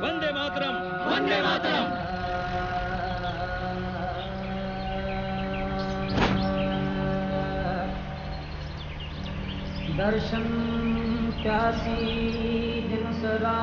वंदे मातरम, वंदे मातरम। दर्शन प्यासी दिन सरा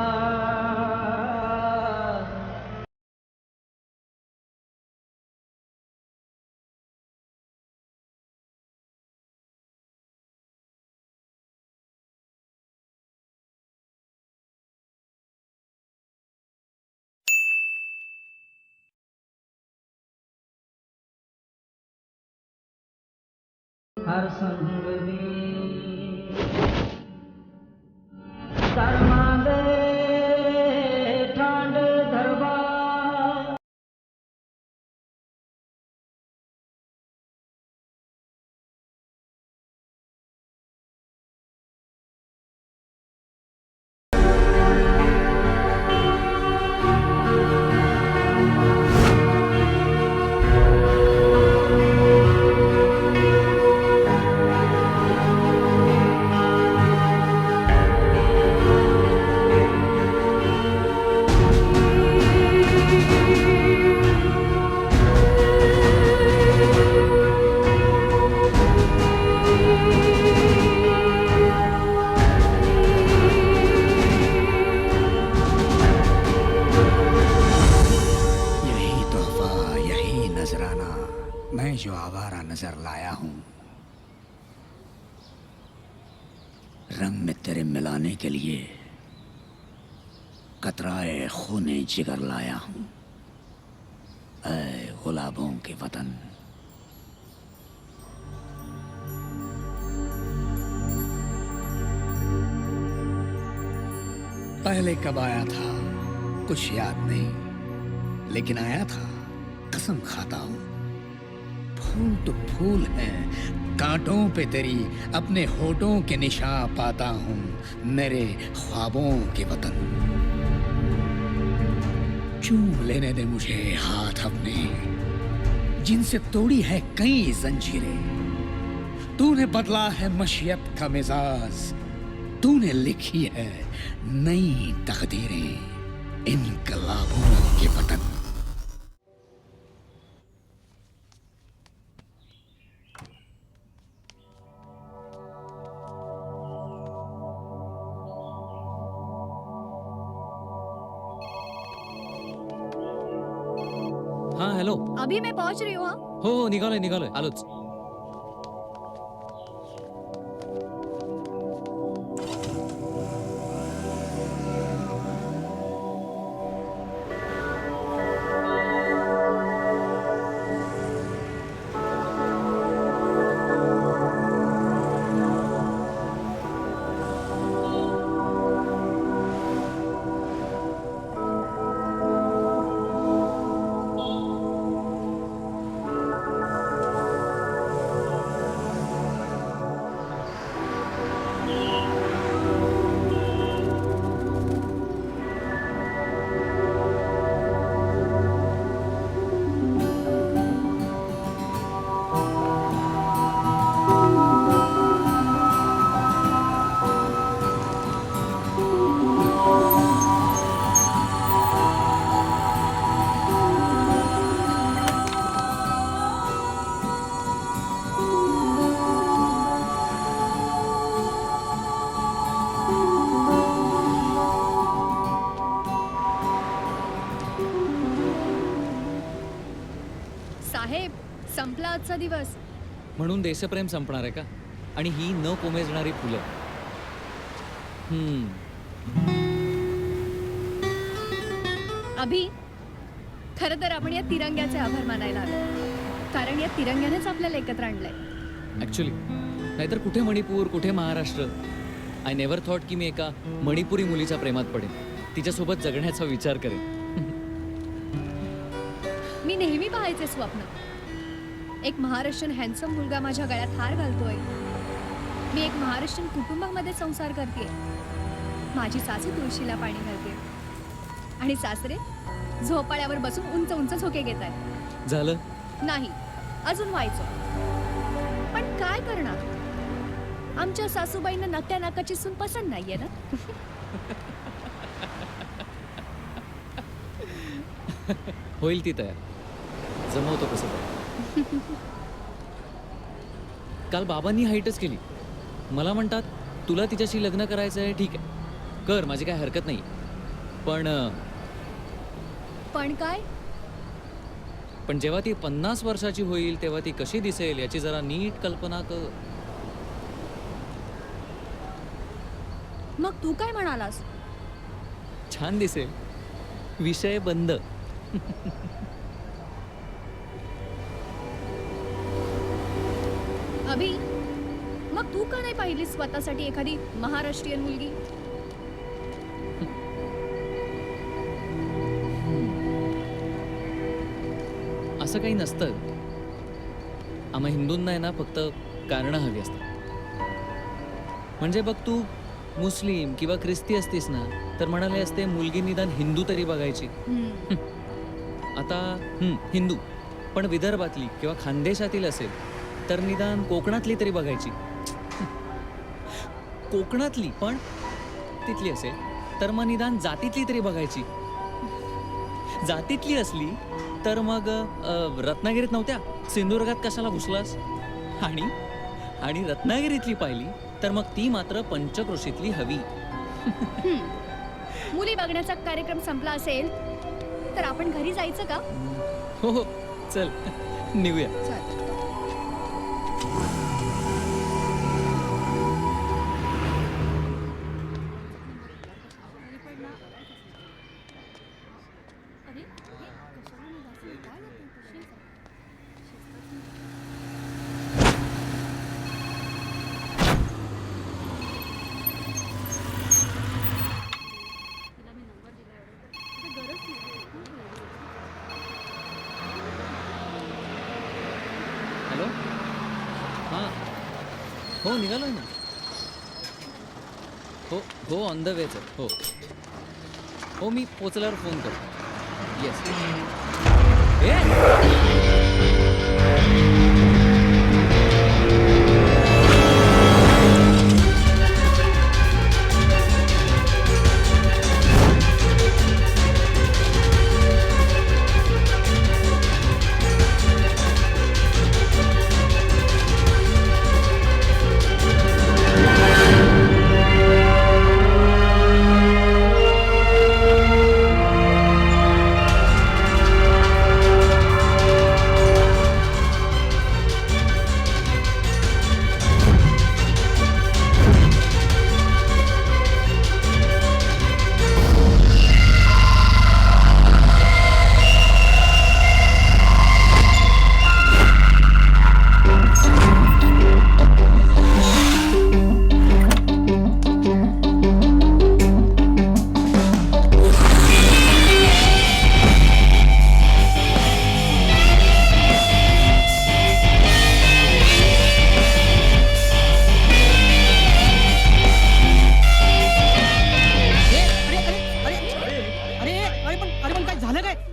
हर संग में शर्मा दे ठांड दरबार। मैं जो आवारा नजर लाया हूं, रंग में तेरे मिलाने के लिए कतराए खूने जिगर लाया हूं। ऐ गुलाबों के वतन, पहले कब आया था कुछ याद नहीं, लेकिन आया था कसम खाता हूं। फूल तो फूल है, कांटों पे तेरी अपने होठों के निशान पाता हूं। मेरे ख्वाबों के वतन, चूम लेने दे मुझे हाथ अपने, जिनसे तोड़ी है कई जंजीरें। तूने बदला है मशियत का मिजाज, तूने लिखी है नई तकदीरें। इनकलाबों के वतन, हाँ हॅलो. अभी मैं पहुंच रही हूँ. हाँ हो हो, निघालोय निघालोय, आलोच. साहेब, संपला आजचा दिवस. म्हणून देशप्रेम संपणार आहे का? आणि ही न कोमेजणारी फुलं. अभि, खरं तर आपण या तिरंग्याचे आभार मानायला हवे, कारण या तिरंग्यानेच आपल्याला एकत्र आणलंय. ऍक्च्युली नाहीतर कुठे मणिपूर, कुठे महाराष्ट्र. आय नेव्हर थॉट की मी एका मणिपुरी मुलीच्या प्रेमात पडेन, तिच्यासोबत जगण्याचा विचार करेन. मी नेहमी पाहायचे स्वप्न, एक महाराष्ट्रीयन हँडसम मुलगा माझ्या गळ्यात हार घालतोय. मी एक महाराष्ट्रीयन कुटुंबामध्ये संसार करते. माझी सासू तुळशीला पाणी घालते आणि सासरे झोपाळ्यावर बसून उंच उंच झोके घेत आहेत. झालं नाही, अजून व्हायचं. पण काय करणार, आमच्या सासूबाईंना नक्या नाकाची सून पसंत नाहीये ना. होईल ती तयार, जमवतो कसं तर. काल बाबांनी हाईटच केली. मला म्हणतात तुला तिच्याशी लग्न करायचं आहे, ठीक आहे कर, माझी काय हरकत नाही. पण पण काय? पण जेव्हा ती 50 वर्षाची होईल तेव्हा ती कशी दिसेल याची जरा नीट कल्पना कर. मग तू काय म्हणालास? छान दिसेल. विषय बंद. अभि, मग तू का नाही पाहिली स्वतःसाठी एखादी महाराष्ट्रीयन मुलगी? असं काही नसतं. आम्हा हिंदूंना आहे ना फक्त कारणं हवी असतात. म्हणजे बघ, तू मुस्लिम किंवा ख्रिस्ती असतीस ना तर म्हणाले असते मुलगी निदान हिंदू तरी बघायची. आता हिंदू पण विदर्भातली किंवा खानदेशातील असेल तर निदान कोकणातली तरी बघायची. कोकणातली पण तिथली असेल तर मग निदान जातीतली तरी बघायची. जातीतली असली तर मग रत्नागिरीत नव्हत्या, सिंधुदुर्गात कशाला घुसलास? आणि रत्नागिरीतली पाहिली तर मग ती मात्र पंचक्रोशीतली हवी. मुली बघण्याचा कार्यक्रम संपला असेल तर आपण घरी जायचं का? हो, चल निघूया. चल. हॅलो, हां, हो निघालोय ना. हो ऑन द वेच आहे. हो मी पोचल्यावर फोन करतो. येस.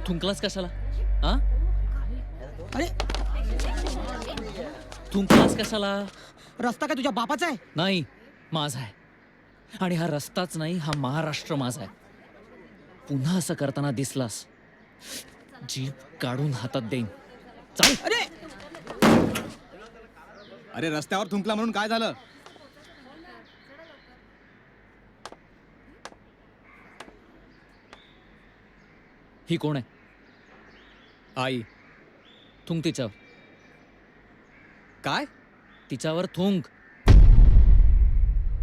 थुंकलास कशाला? हा, अरे थुंकलास कशाला? रस्ता काय तुझ्या बापाचा आहे? नाही, माझा आहे. आणि हा रस्ताच नाही, हा महाराष्ट्र माझा आहे. पुन्हा असं करताना दिसलास जीभ काढून हातात देईन. चाल. अरे रस्त्यावर थुंकला म्हणून काय झालं? ही कोण आहे? आई. थुंक तिच्यावर. काय? तिच्यावर थुंक.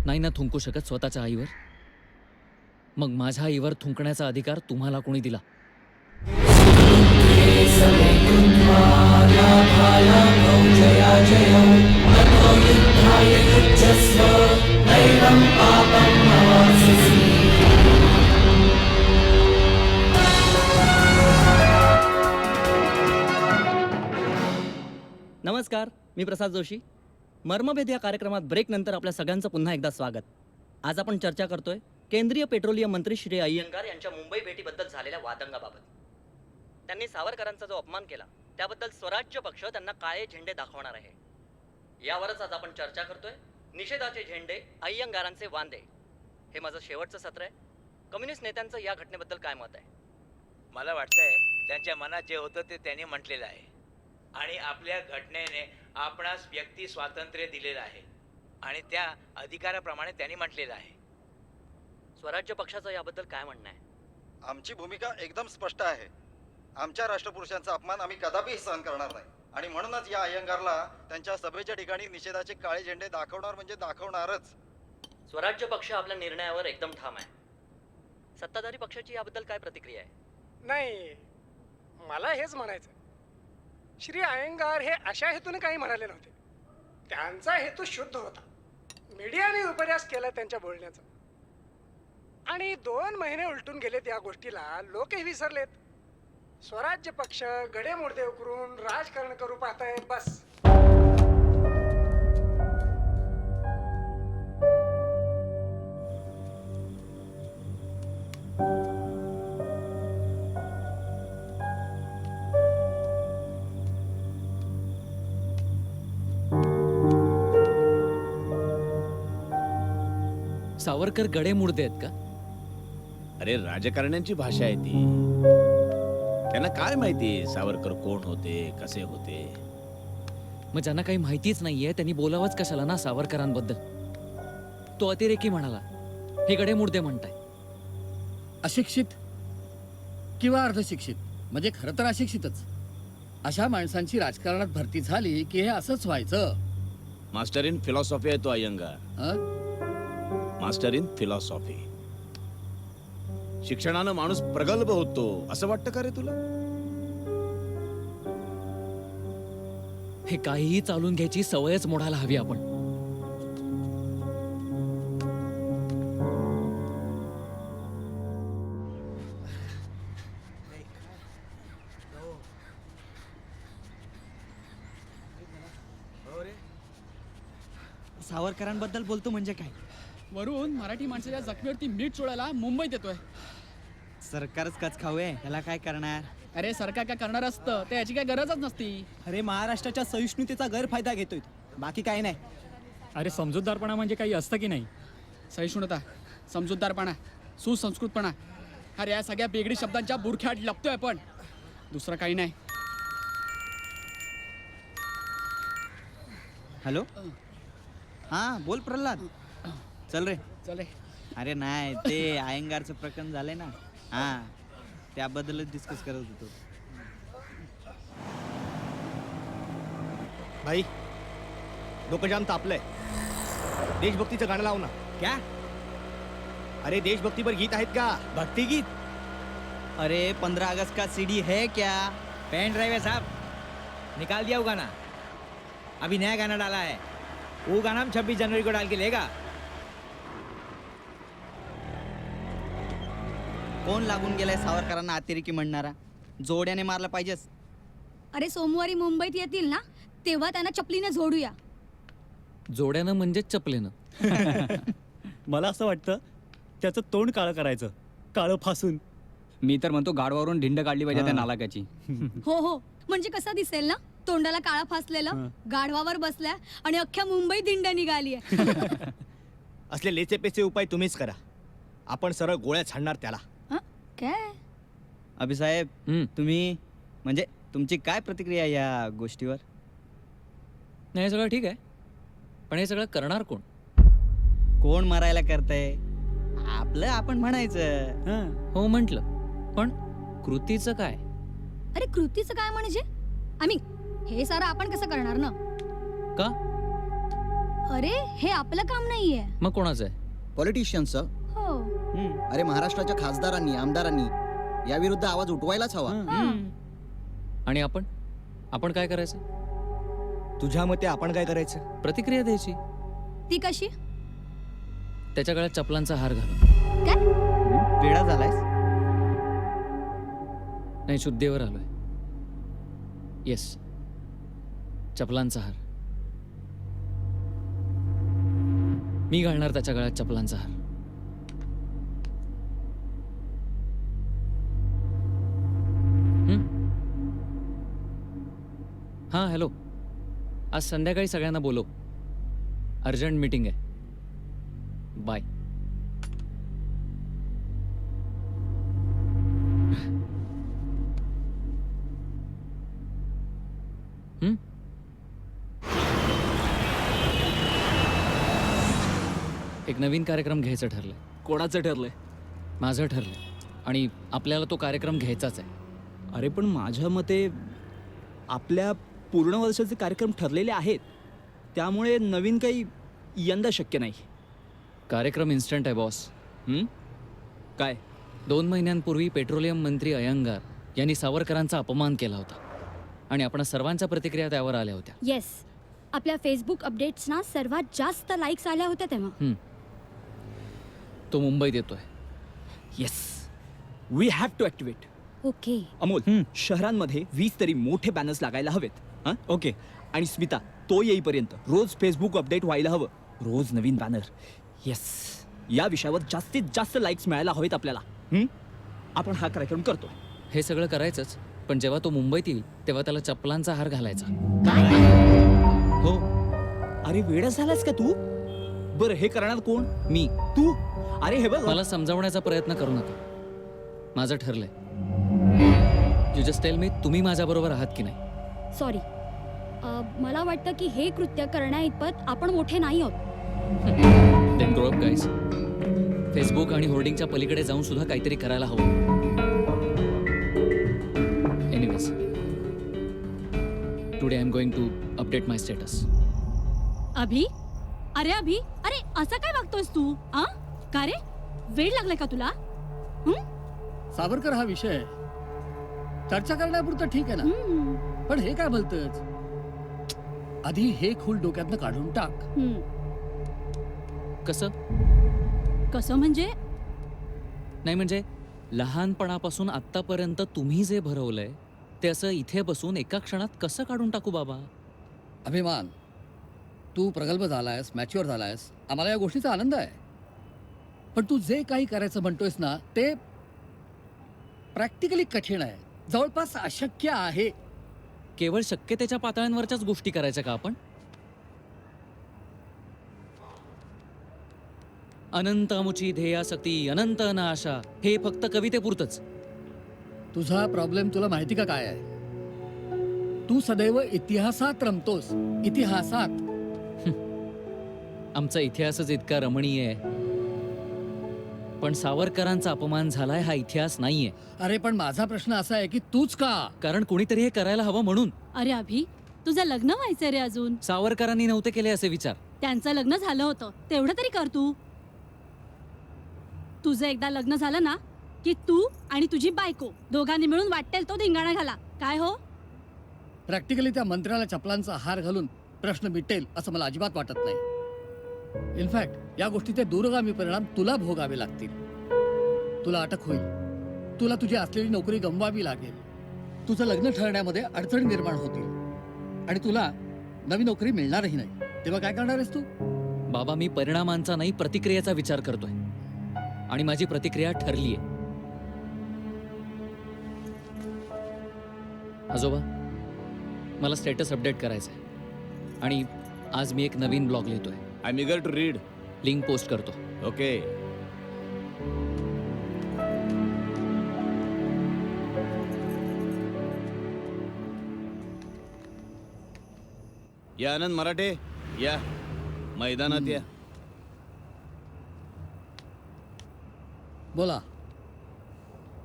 नाही ना थुंकू शकत स्वतःच्या आईवर? मग माझ्या आईवर थुंकण्याचा अधिकार तुम्हाला कोणी दिला? नमस्कार, मी प्रसाद जोशी. मर्मभेद या कार्यक्रमात ब्रेकनंतर आपल्या सगळ्यांचं पुन्हा एकदा स्वागत. आज आपण चर्चा करतोय केंद्रीय पेट्रोलियम मंत्री श्री अय्यंगार यांच्या मुंबई भेटीबद्दल झालेल्या वादंगाबाबत. त्यांनी सावरकरांचा जो अपमान केला त्याबद्दल स्वराज्य पक्ष त्यांना काळे झेंडे दाखवणार आहे. यावरच आज आपण चर्चा करतोय. निषेधाचे झेंडे, अय्यंगारांचे वांदे. हे माझं शेवटचं सत्र आहे. कम्युनिस्ट नेत्यांचं या घटनेबद्दल काय मत आहे? मला वाटतंय त्यांच्या मनात जे होतं ते त्यांनी म्हटलेलं आहे आणि आपल्या घटनेने आपणास व्यक्ती स्वातंत्र्य दिलेलं आहे आणि त्या अधिकाराप्रमाणे त्यांनी म्हटलेलं आहे. स्वराज्य पक्षाचं याबद्दल काय म्हणणं आहे? आमची भूमिका एकदम स्पष्ट आहे. आमच्या राष्ट्रपुरुषांचा अपमान आम्ही कदापिही सहन करणार नाही आणि म्हणूनच या अय्यंगारला त्यांच्या सभेच्या ठिकाणी निषेधाचे काळे झेंडे दाखवणार म्हणजे दाखवणारच. स्वराज्य पक्ष आपल्या निर्णयावर एकदम ठाम आहे. सत्ताधारी पक्षाची याबद्दल काय प्रतिक्रिया आहे? नाही, मला हेच म्हणायचं, श्री अय्यंगार हे अशा हेतूने काही म्हणाले नव्हते. त्यांचा हेतू शुद्ध होता. मीडियाने विपर्यास केला त्यांच्या बोलण्याचा आणि 2 महिने उलटून गेलेत या गोष्टीला. लोकही विसरलेत. स्वराज्य पक्ष घडेमोडदेव करून राजकारण करू पाहताय बस. सावरकर गडे मुडदे आहेत का? अरे राजकारण्यांची भाषा आहे ती. त्यांना काय माहिती सावरकर कोण होते, कसे होते. मग ज्यांना काही माहितीच नाहीये त्यांनी बोलावंच कशाला ना सावरकरांबद्दल. तो अतिरेकी म्हणाला, हे गडे मुडदे म्हणताय. अशिक्षित किंवा अर्धशिक्षित म्हणजे खरं तर अशिक्षितच अशा माणसांची राजकारणात भरती झाली की हे असंच व्हायचं. मास्टर इन फिलॉसॉफी आहे तो अय्यंगार. हं? Master in philosophy. शिक्षणानं माणूस प्रगल्भ होतो असं वाटतं का रे तुला? हे काहीही चालून घ्यायची सवयच मोडायला हवी आपण. सावरकरांबद्दल बोलतो म्हणजे काय? वरून मराठी माणसाच्या जखमेवरती मीठ चोळायला मुंबईत येतोय. सरकारच कच खावे, ह्याला काय करणार? अरे सरकार काय करणार असतं, ते याची काय गरजच नसती. अरे महाराष्ट्राच्या सहिष्णुतेचा गैरफायदा घेतोय, बाकी काय नाही. अरे समजूतदारपणा म्हणजे काही असतं की नाही? सहिष्णुता, समजूतदारपणा, सुसंस्कृतपणा, अरे या सगळ्या बेगडी शब्दांच्या बुरख्यात लपतोय आपण, दुसरं काही नाही. हॅलो, हा बोल प्रल्हाद. चल रे. चल रे. अरे नाही, ते अय्यंगारचं प्रकरण झालंय ना, हा त्याबद्दलच डिस्कस करत होतो. भाई डोकं जाम तापलंय. देशभक्तीचं गाणं लाव ना. क्या? अरे देशभक्तीपर गीत आहेत का? भक्ति गीत? अरे 15 अगस्त का सीडी है क्या? पेन ड्राइव है साहब, निकाल दिया वो गाना. अभी नया गाना डाला है, वो गाना हम 26 जनवरी को डाल के लेगा. कोण लागून गेलाय सावरकरांना अतिरेकी म्हणणारा? जोड्याने मारला पाहिजेस. अरे सोमवारी मुंबईत येतील ना, तेव्हा त्यांना चपलीने झोडूया. जोड्यानं म्हणजे चपलेनं. मला असं वाटतं त्याचं तोंड काळं करायचं, काळं फासून. मी तर म्हणतो गाडवावरून ढिंड काढली पाहिजे त्या नालाकाची. हो हो, म्हणजे कसं दिसेल ना, तोंडाला काळा फासलेलं, गाढवावर बसल्या आणि अख्ख्या मुंबई दिंड्या निघाली आहे. असले लेचे पेचे उपाय तुम्हीच करा. आपण सरळ गोळ्या छाडणार त्याला. काय अभिसाहेब, तुम्ही म्हणजे तुमची काय प्रतिक्रिया या गोष्टीवर? नाही, हे सगळं ठीक आहे, पण हे सगळं करणार कोण? कोण मारायला करतंय? आपलं आपण म्हणायचं. हो म्हटलं, पण कृतीचं काय? अरे कृतीचं काय म्हणजे? आम्ही हे सारं आपण कसं करणार ना? का? अरे हे आपलं काम नाहीये. मग कोणाचं आहे? पॉलिटिशियन्सचं. हो. अरे महाराष्ट्राच्या खासदारांनी, आमदारांनी याविरुद्ध आवाज उठवायलाच हवा. आणि आपण काय करायचं? तुझ्या मते आपण काय करायचं? प्रतिक्रिया द्यायची. ती कशी? त्याच्या गळ्यात चपलांचा हार घालून. काय? वेडा झालायस? नाही, शुद्धीवर आलोय. येस, चपलांचा हार. मी घालणार त्याच्या गळ्यात चपलांचा हार. हां, हॅलो. आज संध्याकाळी सगळ्यांना बोलव. अर्जंट मीटिंग आहे. बाय. हं? एक नवीन कार्यक्रम घ्यायचं ठरलंय. कोणाचं ठरलंय? माझं ठरलंय आणि आपल्याला तो कार्यक्रम घ्यायचाच आहे. अरे पण माझ्या मते आपल्या पूर्ण वर्षाचे कार्यक्रम ठरलेले आहेत, त्यामुळे नवीन काही यंदा शक्य नाही. कार्यक्रम इन्स्टंट आहे बॉस. काय? 2 महिन्यांपूर्वी पेट्रोलियम मंत्री अय्यंगार यांनी सावरकरांचा अपमान केला होता आणि आपण सर्वांच्या प्रतिक्रिया त्यावर आल्या होत्या. येस, आपल्या फेसबुक अपडेट्सना सर्वात जास्त लाईक्स आल्या होत्या तेव्हा. तो मुंबईत येतोय. Yes, we have to activate. Okay. Amol, शहरांमध्ये 20 तरी मोठे बॅनर्स लागायला हवेत. हां, ओके. आणि स्मिता, तो येईपर्यंत रोज फेसबुक अपडेट व्हायला हवं. रोज नवीन बॅनर. येस, या विषयावर जास्तीत जास्त लाईक्स मिळायला हवेत आपल्याला. आपण हा कार्यक्रम करतो. हे सगळं करायचंच, पण जेव्हा तो मुंबईत येईल तेव्हा त्याला चप्पलांचा हार घालायचा. हो. अरे वेडा झालास का तू? बरं, हे करणार कोण? मी. तू? अरे हे बघ, मला समजावण्याचा प्रयत्न करू नका. माझं ठरलंय. यू जस्ट टेल मी, तुम्ही माझ्याबरोबर आहात की नाही? सॉरी, मला वाटतं की हे कृत्य करण्याइतपत आपण मोठे नाही आहोत. Then grow up guys. Facebook आणि होर्डिंगच्या पलीकडे जाऊन सुद्धा काहीतरी करायला हवं. Anyways, today I am going to update my status. Abhi? अरे अभि, अरे असं काय वागतोयस तू? का रे, वेळ लागलाय का तुला? सावरकर हा विषय चर्चा करण्यापुरतं ठीक आहे ना, पण हे काय भलतंच? आधी हे खूल डोक्यातनं काढून टाक. कसं म्हणजे? नाही म्हणजे लहानपणापासून आत्तापर्यंत तुम्ही जे भरवलंय ते असं इथे बसून एका क्षणात कसं काढून टाकू बाबा? अभिमान, तू प्रगल्भ झालायस, मॅच्युअर झालायस, आम्हाला या गोष्टीचा आनंद आहे. पण तू जे काही करायचं म्हणतोयस ना, ते प्रॅक्टिकली कठीण आहे, जवळपास अशक्य आहे. केवळ शक्यतेच्या पातळ्यांवरच्याच गोष्टी करायच्या का आपण? अनंत अमुची ध्येयासक्ती अनंत अनाशा, हे फक्त कवितेपुरतंच. तुझा प्रॉब्लेम तुला माहिती का काय आहे? तू सदैव इतिहासात रमतोस. इतिहासात. आमचा इतिहासच इतका रमणीय आहे, पण सावरकरांचा अपमान झालाय हा इतिहास नाहीये. अरे पण माझा प्रश्न असा आहे की तूच का? कारण कोणीतरी हे करायला हवं म्हणून. अरे अभि, तुझं लग्न व्हायचंय रे अजून. सावरकरांनी नव्हते केले असे विचार. त्यांचं लग्न झालं होतं, तेवढं तरी कर तू. तुझं एकदा लग्न झालं ना की तू आणि तुझी बायको दोघांनी मिळून वाटेल तो धिंगाणा घाला. काय हो? प्रॅक्टिकली त्या मंत्र्याला चपलांचा हार घालून प्रश्न मिटेल असं मला अजिबात वाटत नाही. इनफॅक्ट या गोष्टीचे दूरगामी परिणाम तुला भोगावे लागतील. तुला अटक होईल, तुला तुझी असलेली नोकरी गमवावी लागेल, तुझं लग्न ठरण्यामध्ये अडचणी निर्माण होतील आणि तुला नवी नोकरी मिळणारही नाही. तेव्हा काय करणार आहेस तू? बाबा, मी परिणामांचा नाही प्रतिक्रियेचा विचार करतोय आणि माझी प्रतिक्रिया ठरलीये. आजोबा, मला स्टेटस अपडेट करायचंय आणि आज मी एक नवीन ब्लॉग लिहितोय. I am eager to read. Link post करतो. ओके. या आनंद मराठे, या मैदानात या. बोला.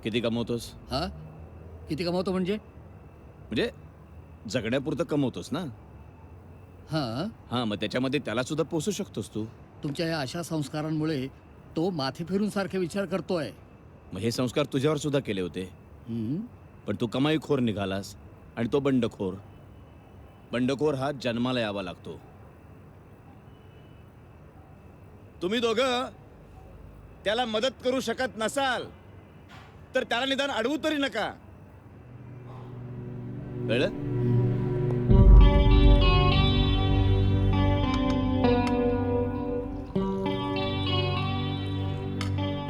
किती कमवतोस? हा, किती कमावतो म्हणजे? म्हणजे जगण्यापुरतं कमवतोस ना? हा, मग त्याच्यामध्ये त्याला सुद्धा पोसू शकतोस तू. तुमच्या या अशा संस्कारांमुळे तो माथे फिरून सारखे विचार करतोय. मग हे संस्कार तुझ्यावर सुद्धा केले होते, पण तू कमाईखोर निघालास आणि तो बंडखोर. बंडखोर हा जन्माला यावा लागतो. तुम्ही दोघं त्याला मदत करू शकत नसाल तर त्याला निदान अडवू तरी नका. कळलं?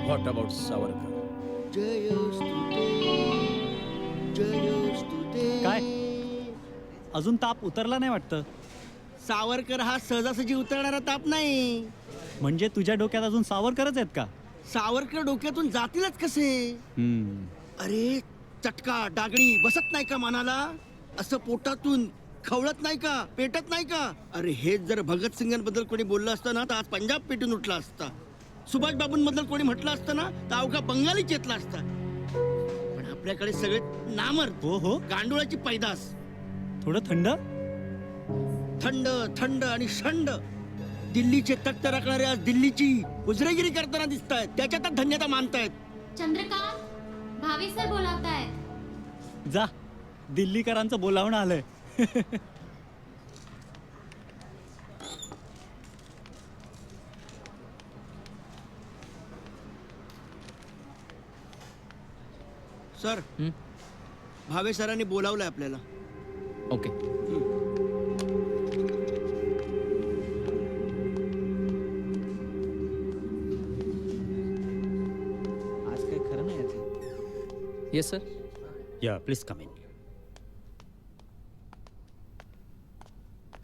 What about Savarkar? काय अजून ताप उतरला नाही वाटतं? सावरकर हा सहजासहजी उतरणारा ताप नाही. म्हणजे तुझ्या डोक्यात अजून सावरकरच आहेत का? सावरकर डोक्यातून जातीलच कसे? अरे चटका डागणी बसत नाही का मनाला? असं पोटातून खवळत नाही का, पेटत नाही का? अरे हेच जर भगतसिंगांबद्दल कोणी बोललं असतं ना तर आज पंजाब पेटून उठला असता. सुभाष बाबूंबद्दल कोणी म्हटलं असतं ना तर अवघा बंगाली चेतला असता. पण आपल्याकडे सगळे नामर्द. हो हो, गांडुळाची पैदास. थोडं थंड. थंड थंड आणि शंड. दिल्लीचे तख्त राखणारे आज दिल्लीची उजरेगिरी करताना दिसत आहेत. त्याच्यातच धन्यता मानतायत. चंद्रकांत, भावी सर बोलावतायत. जा, दिल्लीकरांचं बोलावणं आलंय. सर, भावे सरांनी बोलावलंय आपल्याला. ओके. आज काही खरं नाही याचं. Yes sir. या प्लीज कम इन.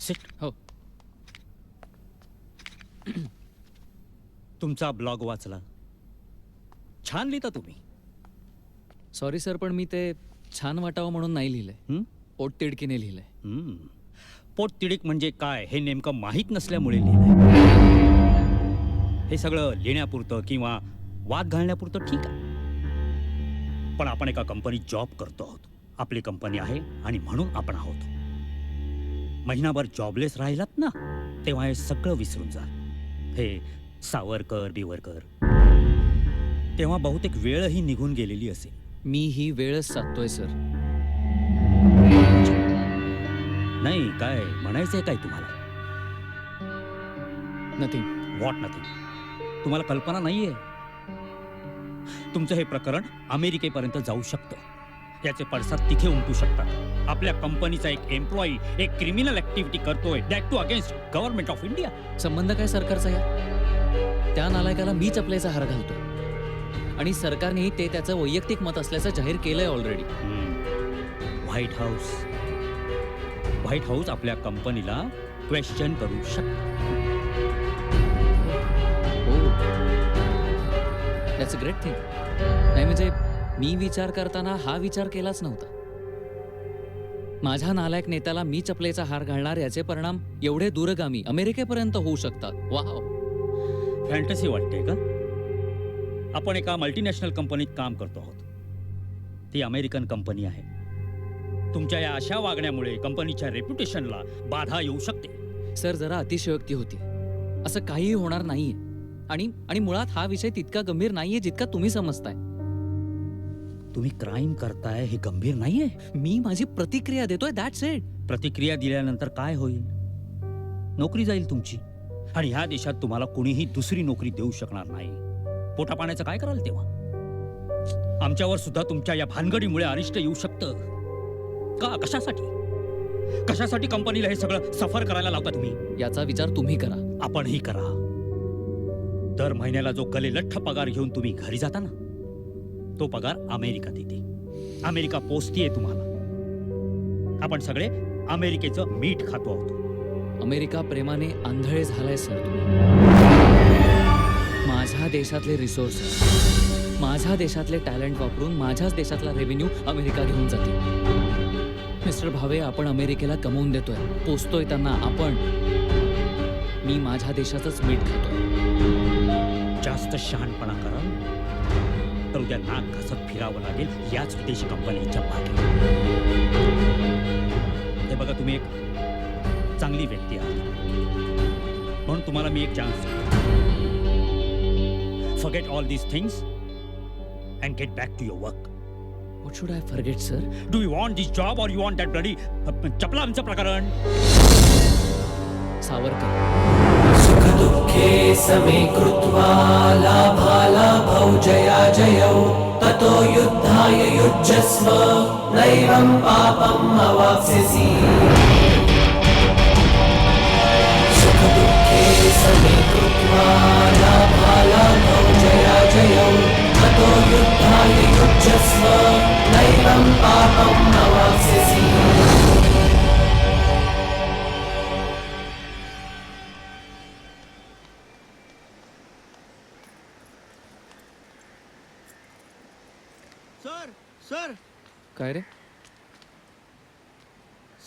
सिट. हो. तुमचा ब्लॉग वाचला. छान लिहिता तुम्ही. सॉरी सर, पण मी ते छान वाटावं म्हणून नाही लिहिलंय. पोटतिडकीने लिहिलंय. पोटतिडीक म्हणजे काय हे नेमकं माहीत नसल्यामुळे लिहिलंय. हे सगळं लिहिण्यापुरतं किंवा वाद घालण्यापुरतं ठीक आहे, पण आपण एका कंपनीत जॉब करतो आहोत. आपली कंपनी आहे आणि म्हणून आपण आहोत. महिनाभर जॉबलेस राहिलात ना तेव्हा हे सगळं विसरून जा. हे सावरकर बिवरकर, तेव्हा बहुतेक वेळही निघून गेलेली असेल. मी ही वेळच साधतोय सर. नाही, काय म्हणायचंय काय तुम्हाला? नथिंग. What nothing? तुम्हाला कल्पना नाहीये. तुमचं हे प्रकरण अमेरिकेपर्यंत जाऊ शकतं. याचे पडसाद तिथे उमटू शकतात. आपल्या कंपनीचा एक एम्प्लॉई एक क्रिमिनल ऍक्टिव्हिटी करतोय, that to against government of India. संबंध काय सरकारचा या? त्या नालायकाला मीच आपल्याचा हार घालतोय आणि सरकारनेही ते त्याचं वैयक्तिक मत असल्याचं जाहीर केलंय ऑलरेडी. व्हाईट हाऊस आपल्या कंपनीला क्वेश्चन करू शकतं. हो, दॅट्स अ ग्रेट थिंग. नाही म्हणजे मी विचार करताना हा विचार केलाच नव्हता. माझ्या नालायक नेत्याला मी चपलेचा हार घालणार याचे परिणाम एवढे दूरगामी अमेरिकेपर्यंत होऊ शकतात. वाव. फॅन्टसी वाटते का? आपण एका मल्टीनॅशनल कंपनीत काम करतो आहोत. ती अमेरिकन कंपनी आहे. तुमच्या या अशा वागण्यामुळे कंपनीच्या रेप्युटेशनला बाधा येऊ शकते. सर, जरा अतिशयोक्ती होती. असं काहीही होणार नाहीये. आणि मुळात हा विषय तितका गंभीर नाहीये जितका तुम्ही समजताय. तुम्ही क्राईम करताय हे गंभीर नाहीये. मी माझी प्रतिक्रिया देतोय, दॅट्स इट. प्रतिक्रिया दिल्यानंतर काय होईल? नोकरी जाईल तुमची, आणि ह्या देशात तुम्हाला कोणीही दुसरी नोकरी देऊ शकणार नाही. पोटा पाण्याचं काय कराल तेव्हा? आमच्यावर सुद्धा तुमच्या या भानगडीमुळे अरिष्ट येऊ शकतं. का? कशासाठी कंपनीला हे सगळं सफर करायला लावता तुम्ही? याचा विचार तुम्ही करा. आपणही करा. दर महिन्याला जो गलेलठ्ठ पगार घेऊन तुम्ही घरी जाता ना, तो पगार अमेरिका देते. अमेरिका पोचतीये तुम्हाला. आपण सगळे अमेरिकेचं मीठ खातो आहोत. अमेरिका प्रेमाने आंधळे झालाय सर तुम्ही. माझ्या देशातले रिसोर्सेस, माझ्या देशातले टॅलेंट वापरून माझ्याच देशातला रेव्हेन्यू अमेरिका घेऊन जाते. मिस्टर भावे, आपण अमेरिकेला कमवून देतोय, पोचतोय त्यांना आपण. मी माझ्या देशाचंच मीठ खातोय. जास्त शहाणपणा कराल तर उद्या नाक घासत फिरावं लागेल याच विदेशी कंपनीच्या मागे. हे बघा, तुम्ही एक चांगली व्यक्ती आहात म्हणून तुम्हाला मी एक चान्स देतो. Forget all these things and get back to your work. What should I forget, sir? Do you want this job or you want that bloody चपलांचं प्रकरण? सावरकर. सुखदुःखे समे कृत्वा लाभालाभौ जयाजयौ ततो युद्धाय युज्यस्व नैवं पापम् अवाप्स्यसि. सुखदुःखे समे कृत्वा लाभालाभौ जयाजयौ ततो युद्धाय युज्यस्व नैवं पापम् अवाप्स्यसि. सर, काय रे?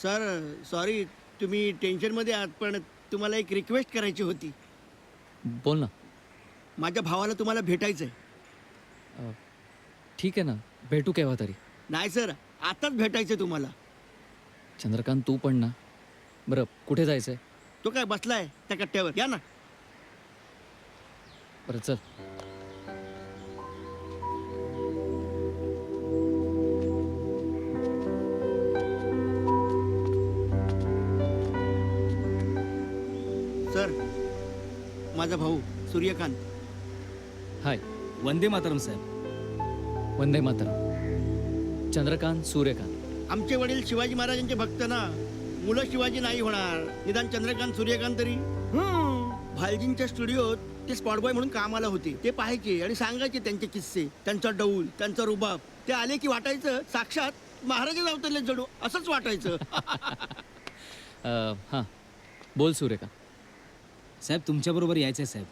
सर सॉरी, तुम्ही टेन्शनमध्ये आहात, पण तुम्हाला एक रिक्वेस्ट करायची होती. बोल ना. माझ्या भावाला तुम्हाला भेटायचं आहे. ठीक आहे ना, भेटू केव्हा तरी. नाही सर, आताच भेटायचं तुम्हाला. चंद्रकांत तू पण ना. बरं कुठे जायचंय? तो काय बसलाय त्या कट्ट्यावर, या ना. बरं चल. सर, माझा भाऊ सूर्यकांत. हाय. वंदे मातरम साहेब. वंदे मातरम. चंद्रकांत, सूर्यकांत. आमचे वडील शिवाजी महाराजांचे भक्त ना. मुलं शिवाजी नाही होणार, निदान चंद्रकांत सूर्यकांत तरी. भालजींच्या स्टुडिओत ते स्पॉट बॉय म्हणून कामाला होते. ते पाहायचे आणि सांगायचे त्यांचे किस्से, त्यांचा डौल, त्यांचा रुबाब. ते आले की वाटायचं साक्षात महाराजच अवतरले जणू, असंच वाटायचं. हां बोल सूर्यकांत. साहेब तुमच्याबरोबर यायचंय साहेब.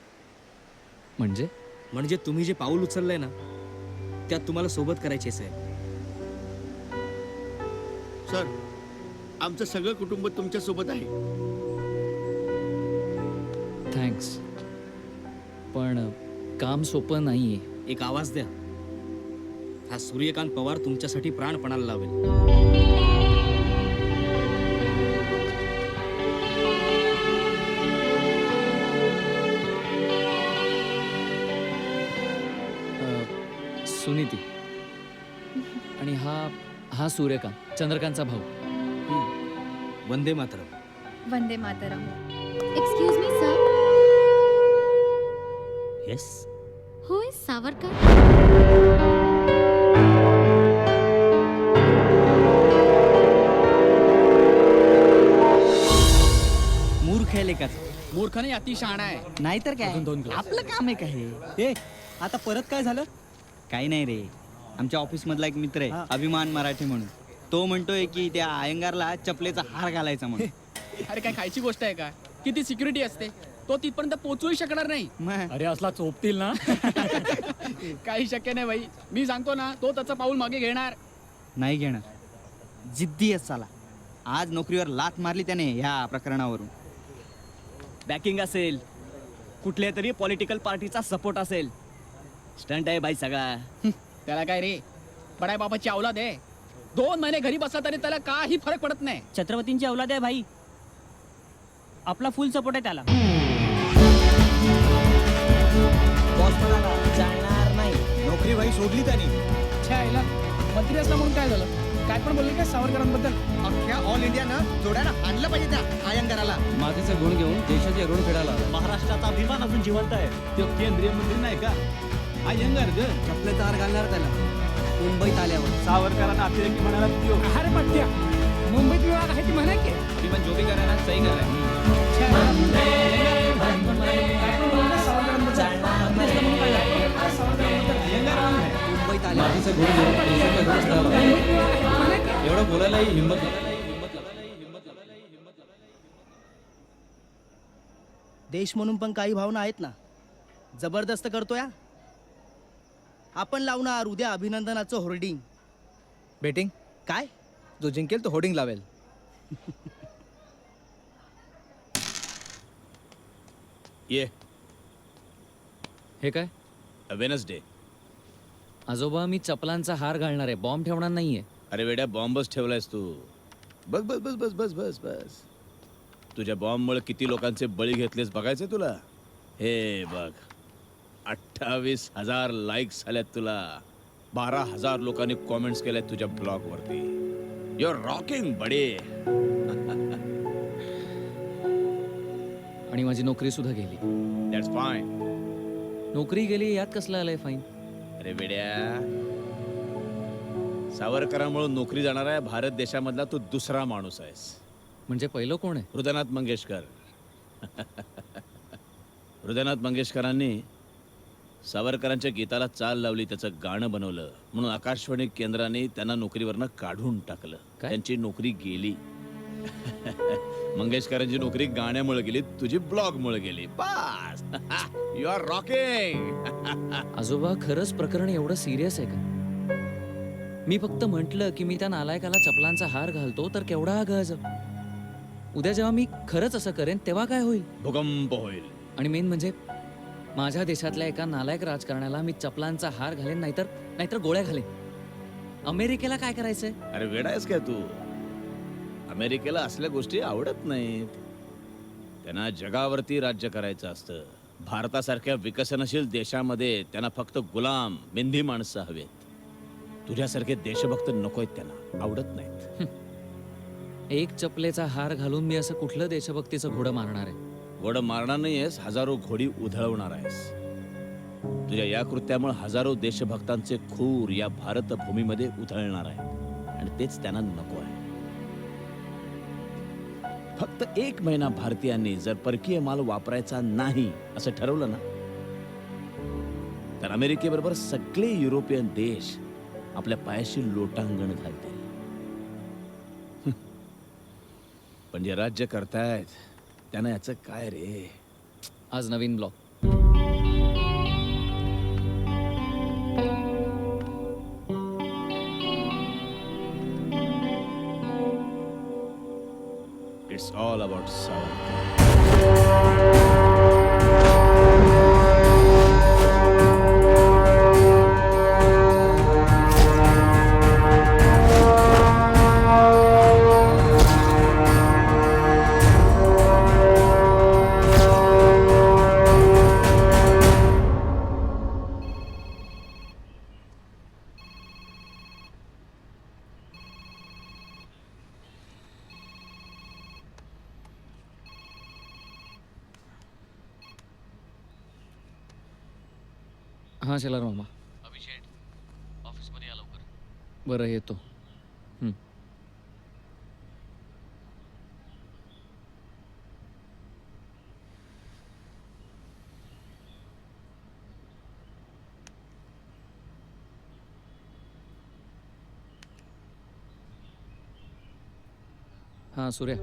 म्हणजे तुम्ही जे पाऊल उचललंय ना, त्यात तुम्हाला सोबत करायचे साहेब. सर, आमचं सगळं कुटुंब तुमच्या सोबत आहे. थँक्स, पण काम सोपं नाहीये. एक आवाज द्या. हा सूर्यकांत पवार तुमच्यासाठी प्राणपणाला लावेल. सुनीती. आणि हा सूर्यकांत, चंद्रकांतचा भाऊ. Vande Mataram. Vande Mataram. Excuse me sir. Yes. Who is Savarkar? मूर्ख आहे लेखाच. मूर्ख नाही, अति शहाणा आहे. नाहीतर काय, अजून 2 ग्लास. आपलं काम आहे काय हे. आता परत काय झालं? काही नाही रे, आमच्या ऑफिस मधला एक मित्र आहे अभिमान मराठी म्हणून. तो म्हणतोय की त्या अयंगारला चपलेचा हार घालायचा म्हणून. अरे काय खायची गोष्ट आहे का? किती सिक्युरिटी असते, तो तिथपर्यंत पोहोचूही शकणार नाही. मग अरे असला चोपतील ना. काही शक्य नाही भाई. मी सांगतो ना, तो त्याचं पाऊल मागे घेणार. नाही घेणार. जिद्दी आहे साला. आज नोकरीवर लाथ मारली त्याने ह्या प्रकरणावरून. बॅकिंग असेल, कुठल्या तरी पॉलिटिकल पार्टीचा सपोर्ट असेल. स्टंट आहे बाई सगळा. त्याला काय रे, बडाय बाबाची औलाद आहे. 2 महिने घरी बसला तरी त्याला काही फरक पडत नाही. छत्रपतींची औलाद आहे भाई. आपला फुल सपोर्ट आहे त्याला. बॉस म्हणाला जाणार नाही, नोकरी बाई सोडली त्याने. छायला मंत्री असला म्हणून काय झालं? काय पण बोलले का सावरकरांबद्दल? अख्ख्या ऑल इंडियानं जोड्यानं आणलं पाहिजे त्या अयंगाराला. मातीचा गुण घेऊन देशाचे ऋण फेडायला. महाराष्ट्राचा अभिमान अजून जिवंत आहे. तो केंद्रीय मंत्री नाही का? अयंगार ग. चपलेचा हार घालणार त्याला मुंबईत आल्यावर. सावरकरांना अतिरेकी म्हणाला तो. अरे पट्ट्या, मुंबईत विभाग आहे ती म्हणा की. पण जो भी करायला सही करायला. मुंबईत आल्यावर एवढं बोलायलाही हिंमत. देश म्हणून पण काही भावना आहेत ना. जबरदस्त करतोय. आपण लावणार उद्या अभिनंदनाचं होर्डिंग. बेटिंग काय? जो जिंकेल तो होर्डिंग लावेल. ये हे काय? वेनसडे. आजोबा, मी चपलांचा हार घालणार आहे, बॉम्ब ठेवणार नाहीये. अरे वेड्या, बॉम्बच ठेवलायस तू. बस बस बस बस बस बस बस. तुझ्या बॉम्बमुळे किती लोकांचे बळी घेतलेस बघायचे तुला. हे बघ, 28,000 लाईक्स आल्यात तुला. 12,000 लोकांनी कॉमेंट्स केल्यात तुझ्या ब्लॉग वरती. यू आर रॉकिंग बडे. आणि माझी नोकरी सुद्धा गेली. That's fine. नोकरी गेली यात कसलं आलंय फाईन? अरे वेड्या, सावरकरांमुळे नोकरी जाणारा भारत देशामधला तू दुसरा माणूस आहेस. म्हणजे पहिलं कोण आहे? हृदयनाथ मंगेशकर. हृदयनाथ मंगेशकरांनी सावरकरांच्या गीताला चाल लावली, त्याचं गाणं बनवलं, म्हणून आकाशवाणी केंद्राने त्यांना नोकरीवरनं काढून टाकलं. काय? त्यांची नोकरी गेली. मंगेशकरांची नोकरी गाण्यामुळे गेली, तुझी ब्लॉगमुळे गेली. बस. You are rocking. आजोबा, खरंच प्रकरण एवढं सिरियस आहे का? मी फक्त म्हटलं की मी त्या नालायकाला चपलांचा हार घालतो तर केवढा गज. उद्या जेव्हा मी खरंच असं करेन तेव्हा काय होईल? भूकंप होईल. आणि मेन म्हणजे माझ्या देशातल्या एका नालायक राजकारणाला मी चपलांचा हार घालेन, नाहीतर गोळ्या घालेन. अमेरिकेला काय करायचंय? अरे वेडा आहेस काय तू? अमेरिकेला असल्या गोष्टी आवडत नाहीत. त्यांना जगावरती राज्य करायचं असतं. भारतासारख्या विकसनशील देशामध्ये त्यांना फक्त गुलाम मेंढी माणसं हवेत. तुझ्यासारखे देशभक्त नकोयत, त्यांना आवडत नाहीत. एक चपलेचा हार घालून मी असं कुठलं देशभक्तीचं घोडं मारणार आहे? घोडं मारणार नाहीयेस, हजारो घोडी उधळवणार आहेस. तुझ्या या कृत्यामुळे हजारो देशभक्तांचे खूर या भारतभूमीमध्ये उधळणार आहे आणि तेच त्यांना नको आहे. फक्त 1 महिना भारतीयांनी जर परकीय माल वापरायचा नाही असं ठरवलं ना, तर अमेरिकेबरोबर सगळे युरोपियन देश आपल्या पायाशी लोटांगण घालतील. पण जे राज्य करतायत त्यांना याचं काय रे? आज नवीन blog. It's all about Savarkar. हां शेलार मामा. अभिषेक ऑफिसमध्ये या लवकर. बरं येतो. हां सूर्या.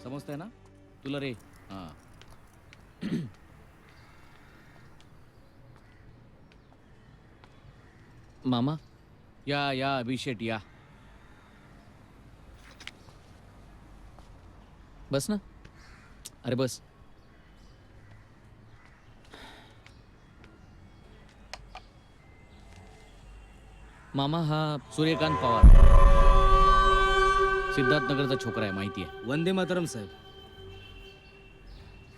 समजतंय ना तुला रे? हा. मामा या अभिषेक या. बस ना. अरे बस. मामा हा सूर्यकांत पवार, सिद्धार्थनगरचा छोकरा आहे, माहिती आहे. वंदे मातरम साहेब.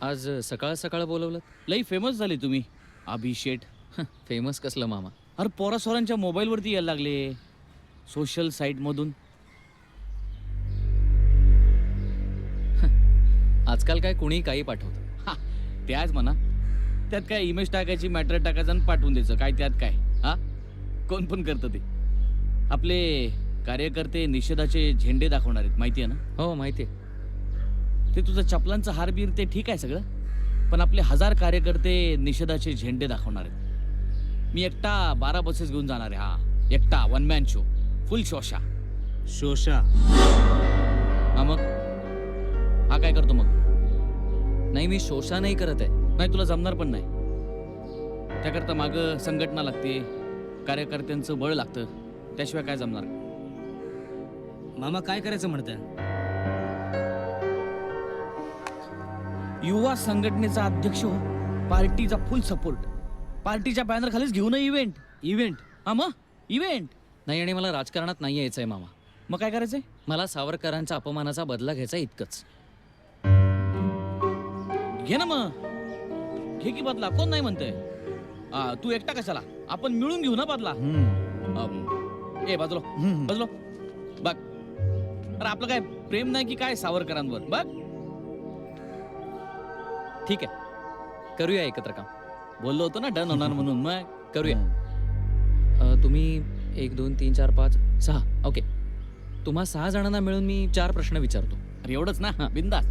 आज सकाळ सकाळ बोलवलं. लई फेमस झाले तुम्ही अभिषेक. फेमस कसलं मामा? अरे पोरासोरांच्या मोबाईलवरती यायला लागले, सोशल साईट मधून. आजकाल काय कुणी काही पाठवतं. त्याच म्हणा, त्यात काय इमेज टाकायची, मॅटर टाकायचं आणि पाठवून द्यायचं, काय त्यात काय? हा, कोण पण करतं ते. आपले कार्यकर्ते निषेधाचे झेंडे दाखवणार आहेत, माहिती आहे ना? हो माहिती आहे. ते तुझं चपलांचं हारबीर ते ठीक आहे सगळं, पण आपले 1000 कार्यकर्ते निषेधाचे झेंडे दाखवणार आहेत. मी एकटा 12 बसेस घेऊन जाणार आहे. हा, एकटा, 1 मॅन शो, फुल शोशा. शोषा. हा मग हा काय करतो मग? नाही, मी शोषा नाही करत आहे. नाही, तुला जमणार पण नाही. त्याकरता मागं संघटना लागते, कार्यकर्त्यांचं बळ लागतं, त्याशिवाय काय जमणार? मामा काय करायचं म्हणताय? युवा संघटनेचा अध्यक्ष हो, पार्टीचा फुल सपोर्ट. पार्टीच्या बॅनर खालीच घेऊ ना इव्हेंट. हा मग इव्हेंट नाही, आणि मला राजकारणात नाही यायचंय मामा. मग काय करायचंय? मला सावरकरांच्या अपमानाचा बदला घ्यायचा, इतकंच. घे ना मग, घे की बदला, कोण नाही म्हणतंय. तू एकटा कशाला, आपण मिळून घेऊ ना बदला. ए बाजूला बघ. अरे आपलं काय प्रेम नाही की काय सावरकरांवर? बघ. ठीक आहे, करूया एकत्र काम. बोललो होतो ना डन होणार म्हणून. मग करूया. तुम्ही 1 2 3 4 5 6. ओके, तुम्हा 6 जणांना मिळून मी 4 प्रश्न विचारतो. अरे एवढंच ना, हां. बिंदास.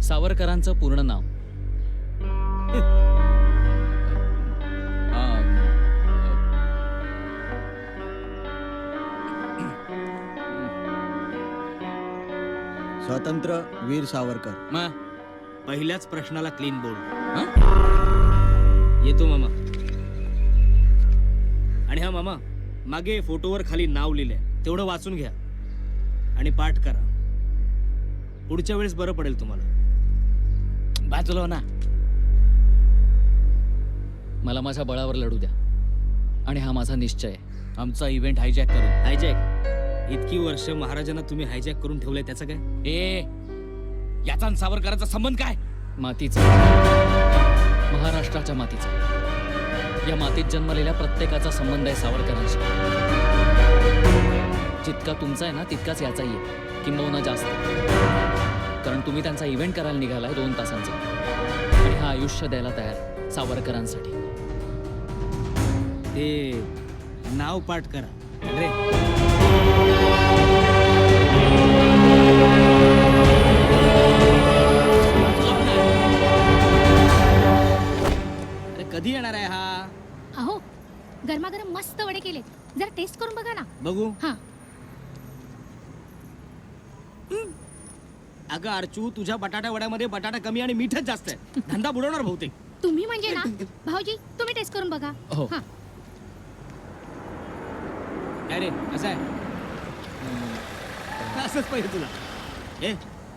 सावरकरांचं पूर्ण नाव? स्वतंत्र वीर सावरकर. मग पहिल्याच प्रश्नाला क्लीन बोर्ड. येतो मामा. आणि हा मामा, मागे फोटोवर खाली नाव लिहिलंय, तेवढं वाचून घ्या आणि पाठ करा. पुढच्या वेळेस बरं पडेल तुम्हाला. बाजूला ना. मला माझ्या बळावर लढू द्या, आणि हा माझा निश्चय आहे. आमचा इव्हेंट हायजॅक करून. हायजॅक? इतकी वर्ष महाराजांना तुम्ही हायजॅक करून ठेवलंय, त्याचं काय? याचा आणि सावरकरांचा संबंध काय? मातीचा, महाराष्ट्राच्या मातीचा. या मातीत जन्मलेल्या प्रत्येकाचा संबंध आहे सावरकरांशी. जितका तुमचा आहे ना, तितकाच याचाही आहे, किंबहुना जास्त. कारण तुम्ही त्यांचा इव्हेंट करायला निघालाय 2 तासांचा, आणि हा आयुष्य द्यायला तयार सावरकरांसाठी. ते नाव पाठ करा रे. अरे कधी येणार आहे हा? अहो, गरमागरम मस्त वडे केले, जरा टेस्ट करून बघा ना. बघू. हां. अगं अर्चू, तुझ्या बटाटा वड्यामध्ये बटाटा कमी आणि मीठच जास्त आहे. धंदा बुडवणार बहुतेक. तुम्ही म्हणजे ना भाऊजी, तुम्ही टेस्ट करून बघा. हो. हां. काय रे, कसं आहे? असंच पाहिजे तुला.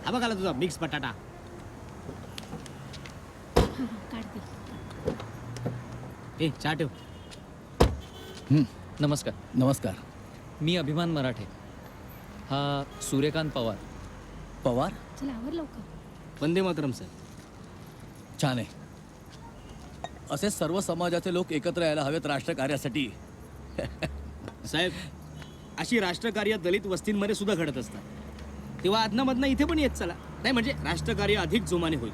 हा बघाला तुझा मिक्स बटाटा. काढते. चहा ठेव. नमस्कार. नमस्कार. मी अभिमान मराठे. हा सूर्यकांत पवार. पवार? चला आवर लवकर. वंदे मातरम सर. छान आहे. असे सर्व समाजाचे लोक एकत्र यायला हवेत राष्ट्रकार्यासाठी. साहेब, अशी राष्ट्रकार्य दलित वस्तींमध्ये सुद्धा घडत असतात. तेव्हा अदनामधनं इथे पण येत चला. नाही म्हणजे राष्ट्रकार्य अधिक जोमाने होईल.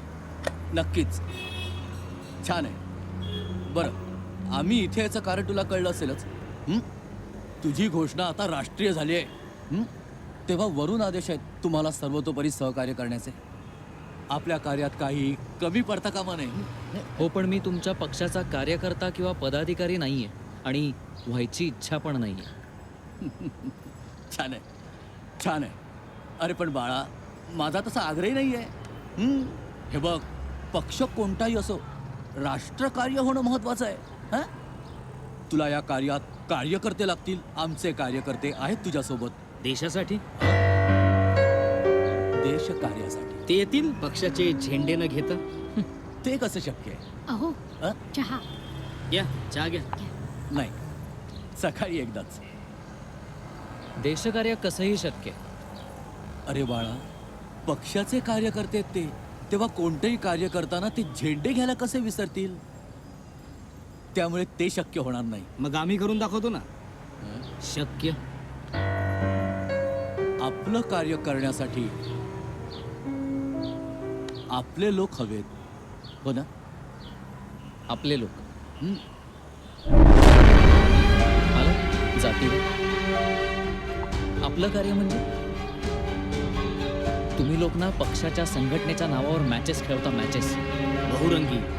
नक्कीच. छान आहे. बरं, आम्ही इथे याचं कारण तुला कळलं असेलच. तुझी घोषणा आता राष्ट्रीय झाली आहे. तेव्हा वरून आदेश आहेत तुम्हाला सर्वतोपरी सहकार्य करण्याचे. आपल्या कार्यात काही कमी पडता कामा नये. हो, पण मी तुमच्या पक्षाचा कार्यकर्ता किंवा पदाधिकारी नाहीये, आणि व्हायची इच्छा पण नाहीये. छान आहे, छान आहे. अरे पण बाळा, माझा तसा आग्रही नाही आहे. हे बघ, पक्ष कोणताही असो, राष्ट्रकार्य होणं महत्वाचं आहे. हं? तुला या कार्यात कार्यकर्ते लागतील. आमचे कार्यकर्ते आहेत तुझ्यासोबत. देशासाठी, देश कार्यासाठी. ते येतील पक्षाचे झेंडे न घेता. ते कसं शक्य आहे? अहो, हं? चहा. घ्या, चहा घ्या. नाही, सकाळी एकदाच. देशकार्य कसंही शक्य आहे. अरे बाळा, पक्षाचे कार्यकर्ते आहेत ते, तेव्हा कोणतेही कार्य करताना ते झेंडे घ्यायला कसे विसरतील? त्यामुळे ते शक्य होणार नाही. मग आम्ही करून दाखवतो ना. शक्य. आपलं कार्य करण्यासाठी आपले लोक हवेत, हो ना? आपले लोक. मला जातीवर. आपलं कार्य म्हणजे तुम्ही लोक ना पक्षाच्या संघटनेच्या नावावर मॅचेस खेळता. मॅचेस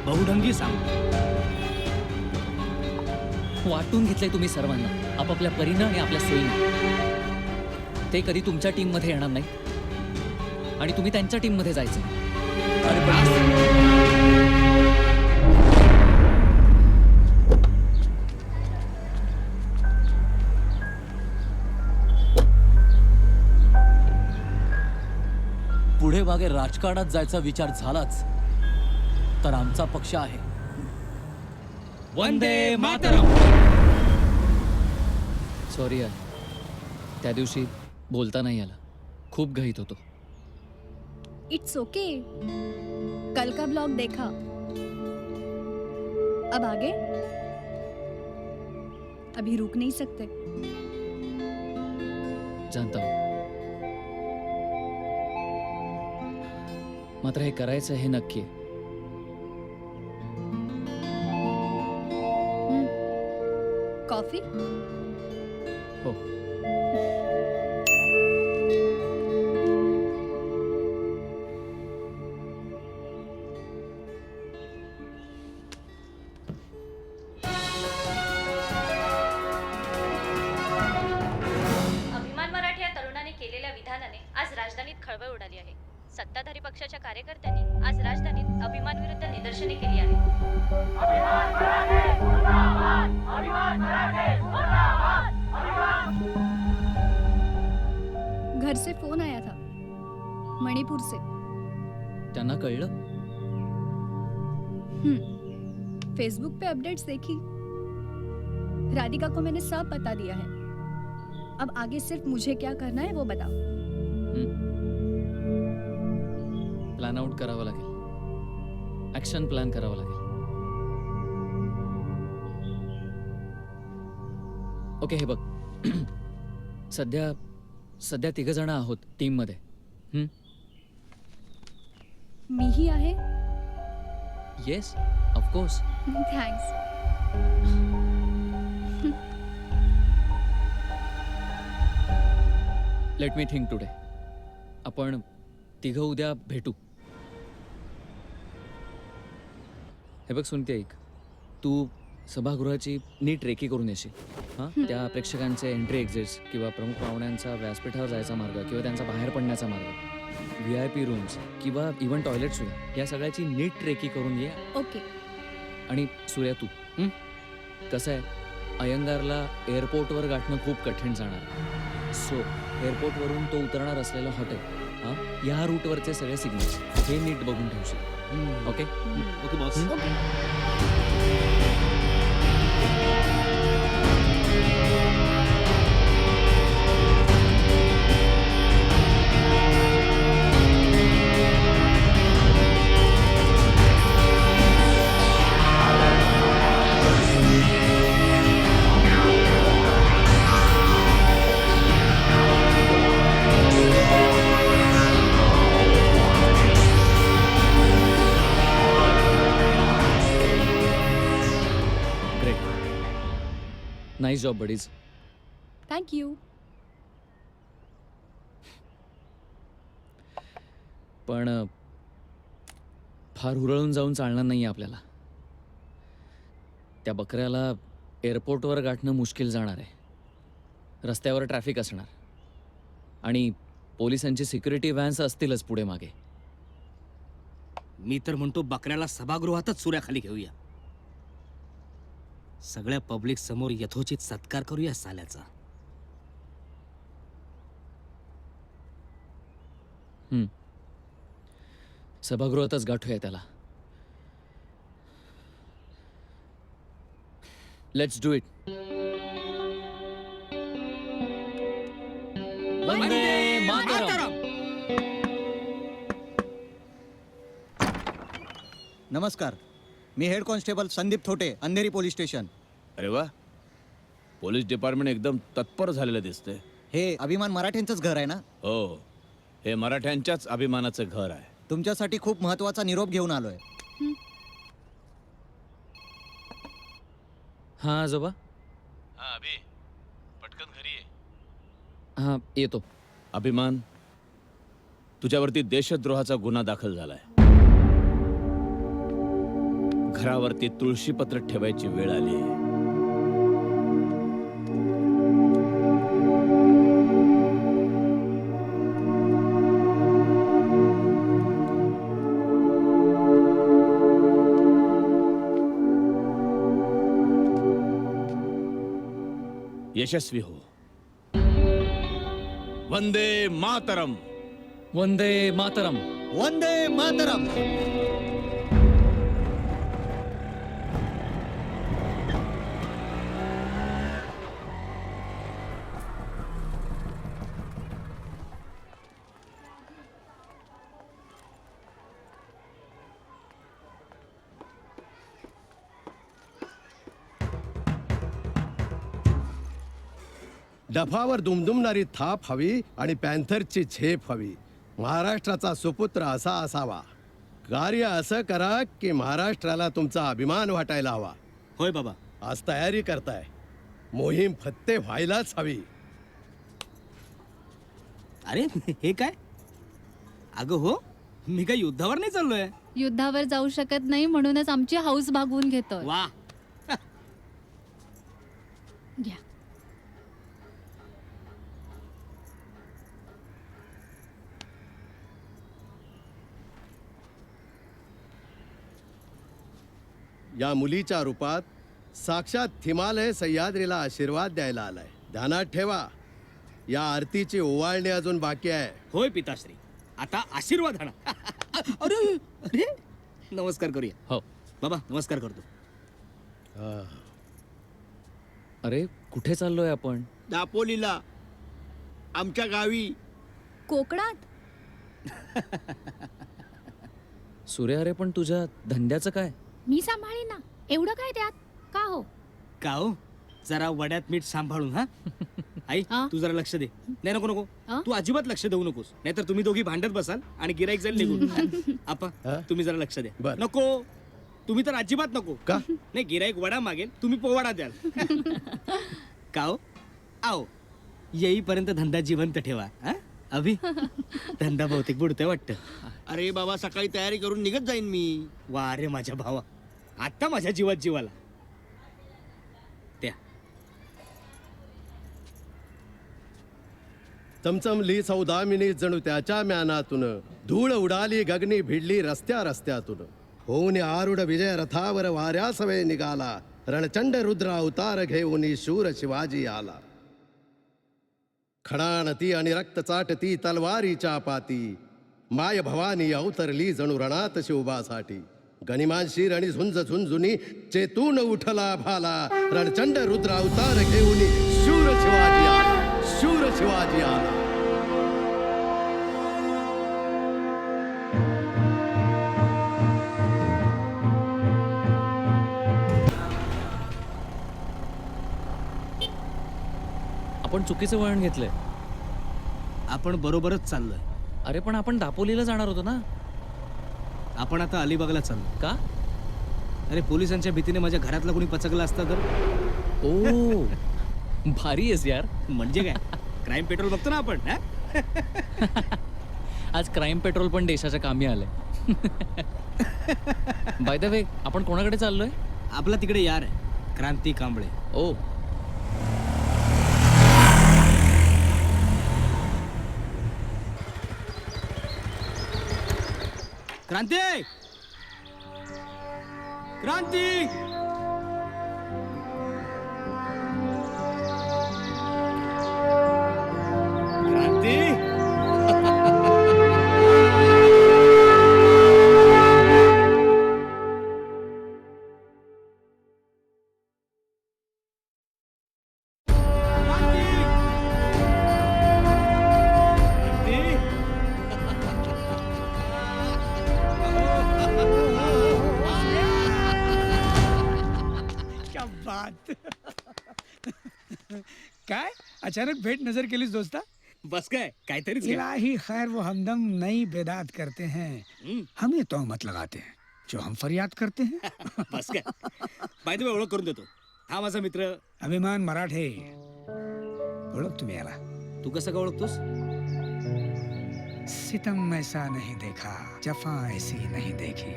बहुढंगी सांग. वाटून घेतलंय तुम्ही सर्वांना आपापल्या परीनं आणि आपल्या सोयीनं. ते कधी तुमच्या टीम मध्ये येणार नाही, आणि तुम्ही त्यांच्या टीम मध्ये जायचं. अरे पुढे मागे राजकारणात जायचा विचार झालाच तर आमचा पक्ष आहे. वंदे मातरम. सॉरी यार, त्या दिवशी बोलता नाही आला. खूप घाईत होतो. It's okay. कल का ब्लॉग देखा. अब आगे अभी रुक नहीं सकते. जानता हूं. मात्र हे करायचं हे नक्की आहे. कॉफी. हो. अभिमान मराठी या तरुणाने केलेल्या विधानाने आज राजधानीत खळबळ उडाली आहे. सत्ताधारी पक्षाच्या कार्यकर्त्यांनी आज राजधानीत अभिमान विरुद्ध निदर्शने केली आहेत. घर से फोन आया था, मणिपुर से. त्यांना कळलं? फेसबुक पे अपडेट्स देखी. राधिका को मैंने सब बता दिया है. अब आगे सिर्फ मुझे क्या करना है वो बताओ. प्लॅन आउट करावं लागेल. ऍक्शन प्लॅन करावं लागेल. ओके, हे बघ. सध्या 3 जण आहोत टीम मध्ये. मीही आहे. Yes, of course. Thanks. Let me think today. आपण 3 उद्या भेटू. हे बघ सुनते, ऐक. तू सभागृहाची नीट रेकी करून येशील. हां, त्या प्रेक्षकांचे एंट्री एक्झिट्स किंवा प्रमुख पाहुण्यांचा व्यासपीठावर जायचा मार्ग किंवा त्यांचा बाहेर पडण्याचा मार्ग, VIP रूम्स किंवा इव्हन टॉयलेट सुद्धा, या सगळ्याची नीट रेकी करून ये. ओके. आणि सूर्या, तू कसं आहे, अयंगारला एअरपोर्टवर गाठणं खूप कठीण जाणार आहे. सो एअरपोर्टवरून तो उतरणार असलेलं हॉटेल, हां, या रूटवरचे सगळे सिग्नल्स हे नीट बघून ठेवशील. Okay okay boss. Nice job buddies. Thank you. पण फार हुरळून जाऊन चालणार नाही आपल्याला. त्या बकऱ्याला एअरपोर्टवर गाठणं मुश्किल जाणार आहे. रस्त्यावर ट्रॅफिक असणार आणि पोलिसांची सिक्युरिटी व्हॅन्स असतीलच पुढे मागे. मी तर म्हणतो बकऱ्याला सभागृहातच सूर्याखाली घेऊया. सगळ्या पब्लिक समोर यथोचित सत्कार करूया साल्याचा. सभागृहातच गाठूया त्याला. Let's do it. Vande Mataram. नमस्कार, मी head constable Sandeep Thote, Andheri police station. अरे वा, पोलीस डिपार्टमेंट एकदम तत्पर झालेलं दिसतंय. हे अभिमान मराठ्यांचंच घर आहे ना? हो, हे मराठ्यांच्याच अभिमानाचं घर आहे. तुमच्यासाठी खूप महत्वाचा निरोप घेऊन आलोय. हां आजोबा. हा अभि, पटकन घरी ये. हां येतो. अभिमान, तुझ्यावरती देशद्रोहाचा गुन्हा दाखल झालाय. घरावरती तुळशीपत्र ठेवायची वेळ आली. यशस्वी हो. वंदे मातरम. वंदे मातरम. वंदे मातरम. डफावर दुमदुमणारी थाप हवी आणि पॅन्थरची झेप हवी. महाराष्ट्राचा सुपुत्र असा असावा. कार्य असं करा की महाराष्ट्राला तुमचा अभिमान वाटायला हवा. होय बाबा. आज तयारी करताय, मोहीम फत्ते व्हायलाच हवी. अरे हे काय? अगं हो, मी काय युद्धावर नाही चाललोय. युद्धावर जाऊ शकत नाही म्हणूनच आमची हाऊस भागवून घेतोय. वा, घ्या. या मुलीच्या रूपात साक्षात हिमालय सह्याद्रीला आशीर्वाद द्यायला आलाय. ध्यानात ठेवा, या आरतीची ओवाळणी अजून बाकी आहे. होय पिताश्री, आता आशीर्वाद आणा. अरे अरे, नमस्कार करूया. हो. बाबा नमस्कार करतो. अरे कुठे चाललोय आपण? दापोलीला, आमच्या गावी. कोकणात सूर्य, अरे पण तुझ्या धंद्याचं काय? मी सांभाळी ना. एवढं काय त्यात? का हो? का हो, जरा वड्यात मीठ सांभाळून. हा आई, तू जरा लक्ष दे. नाही नको नको, तू अजिबात लक्ष देऊ नकोस, नाहीतर तुम्ही दोघी भांडत बसाल आणि गिराईक जाईल निघून. आपा तुम्ही जरा लक्ष द्या. नको, तुम्ही तर अजिबात नको. का? नाही, गिराईक वडा मागेल, तुम्ही पोवाडा द्याल. का हो? आओ, येईपर्यंत धंदा जिवंत ठेवा. हा अभि, धंदा बहुतेक बुडतोय वाटतं. अरे बाबा, सकाळी तयारी करून निघत जाईन मी. वा रे माझ्या भावा, आता माझ्या जीवात जीवाला. त्या चमचमली सौदामिनी जणू त्याच्या म्यानातून, धूळ उडाली गगनी भिडली रस्त्या रस्त्यातून. होऊन आरूढ विजय रथावर वाऱ्या सवे निघाला, रणचंड रुद्र अवतार घेऊन शूर शिवाजी आला. खणानती आणि रक्त चाटती तलवारीच्या पाती, माय भवानी अवतरली जणू रणात शिवबासाठी. गनिमानशीर आणि झुंज झुंझुनी चेतून उठला भाला, रणचंड रुद्र अवतार घेऊन शूर शिवाजी आला, शूर शिवाजी आला. आपण चुकीचं वळण घेतलंय. आपण बरोबरच चाललोय. अरे पण आपण दापोलीला जाणार होतो ना. आपण आता अलिबागला चाललो. का? अरे पोलिसांच्या भीतीने माझ्या घरातला कोणी पचकला असता तर. ओ भारी आहेस यार. म्हणजे काय, क्राईम पेट्रोल बघतो ना आपण. आज क्राईम पेट्रोल पण देशाच्या कामी आलंय. बाय द वे, आपण कोणाकडे चाललोय? आपला तिकडे यार आहे, क्रांती कांबळे. ओ, क्रांती, क्रांती. क्रांती. क्या बात. काय अचानक भेंट नजर केलीस दोस्ता? बस काय, काहीतरीच. इलाही खैर वो हमदम नई बेदात करते हैं, हम ये तोहमत लगाते हैं जो हम फरियाद करते हैं. बस काय. बाय द वे, ओळख करून देतो. हा माझा मित्र अभिमान मराठे. ओळख तुम्ही याला. तू कसं का ओळखतोस? सितम ऐसा नहीं देखा, जफा ऐसी नहीं देखी,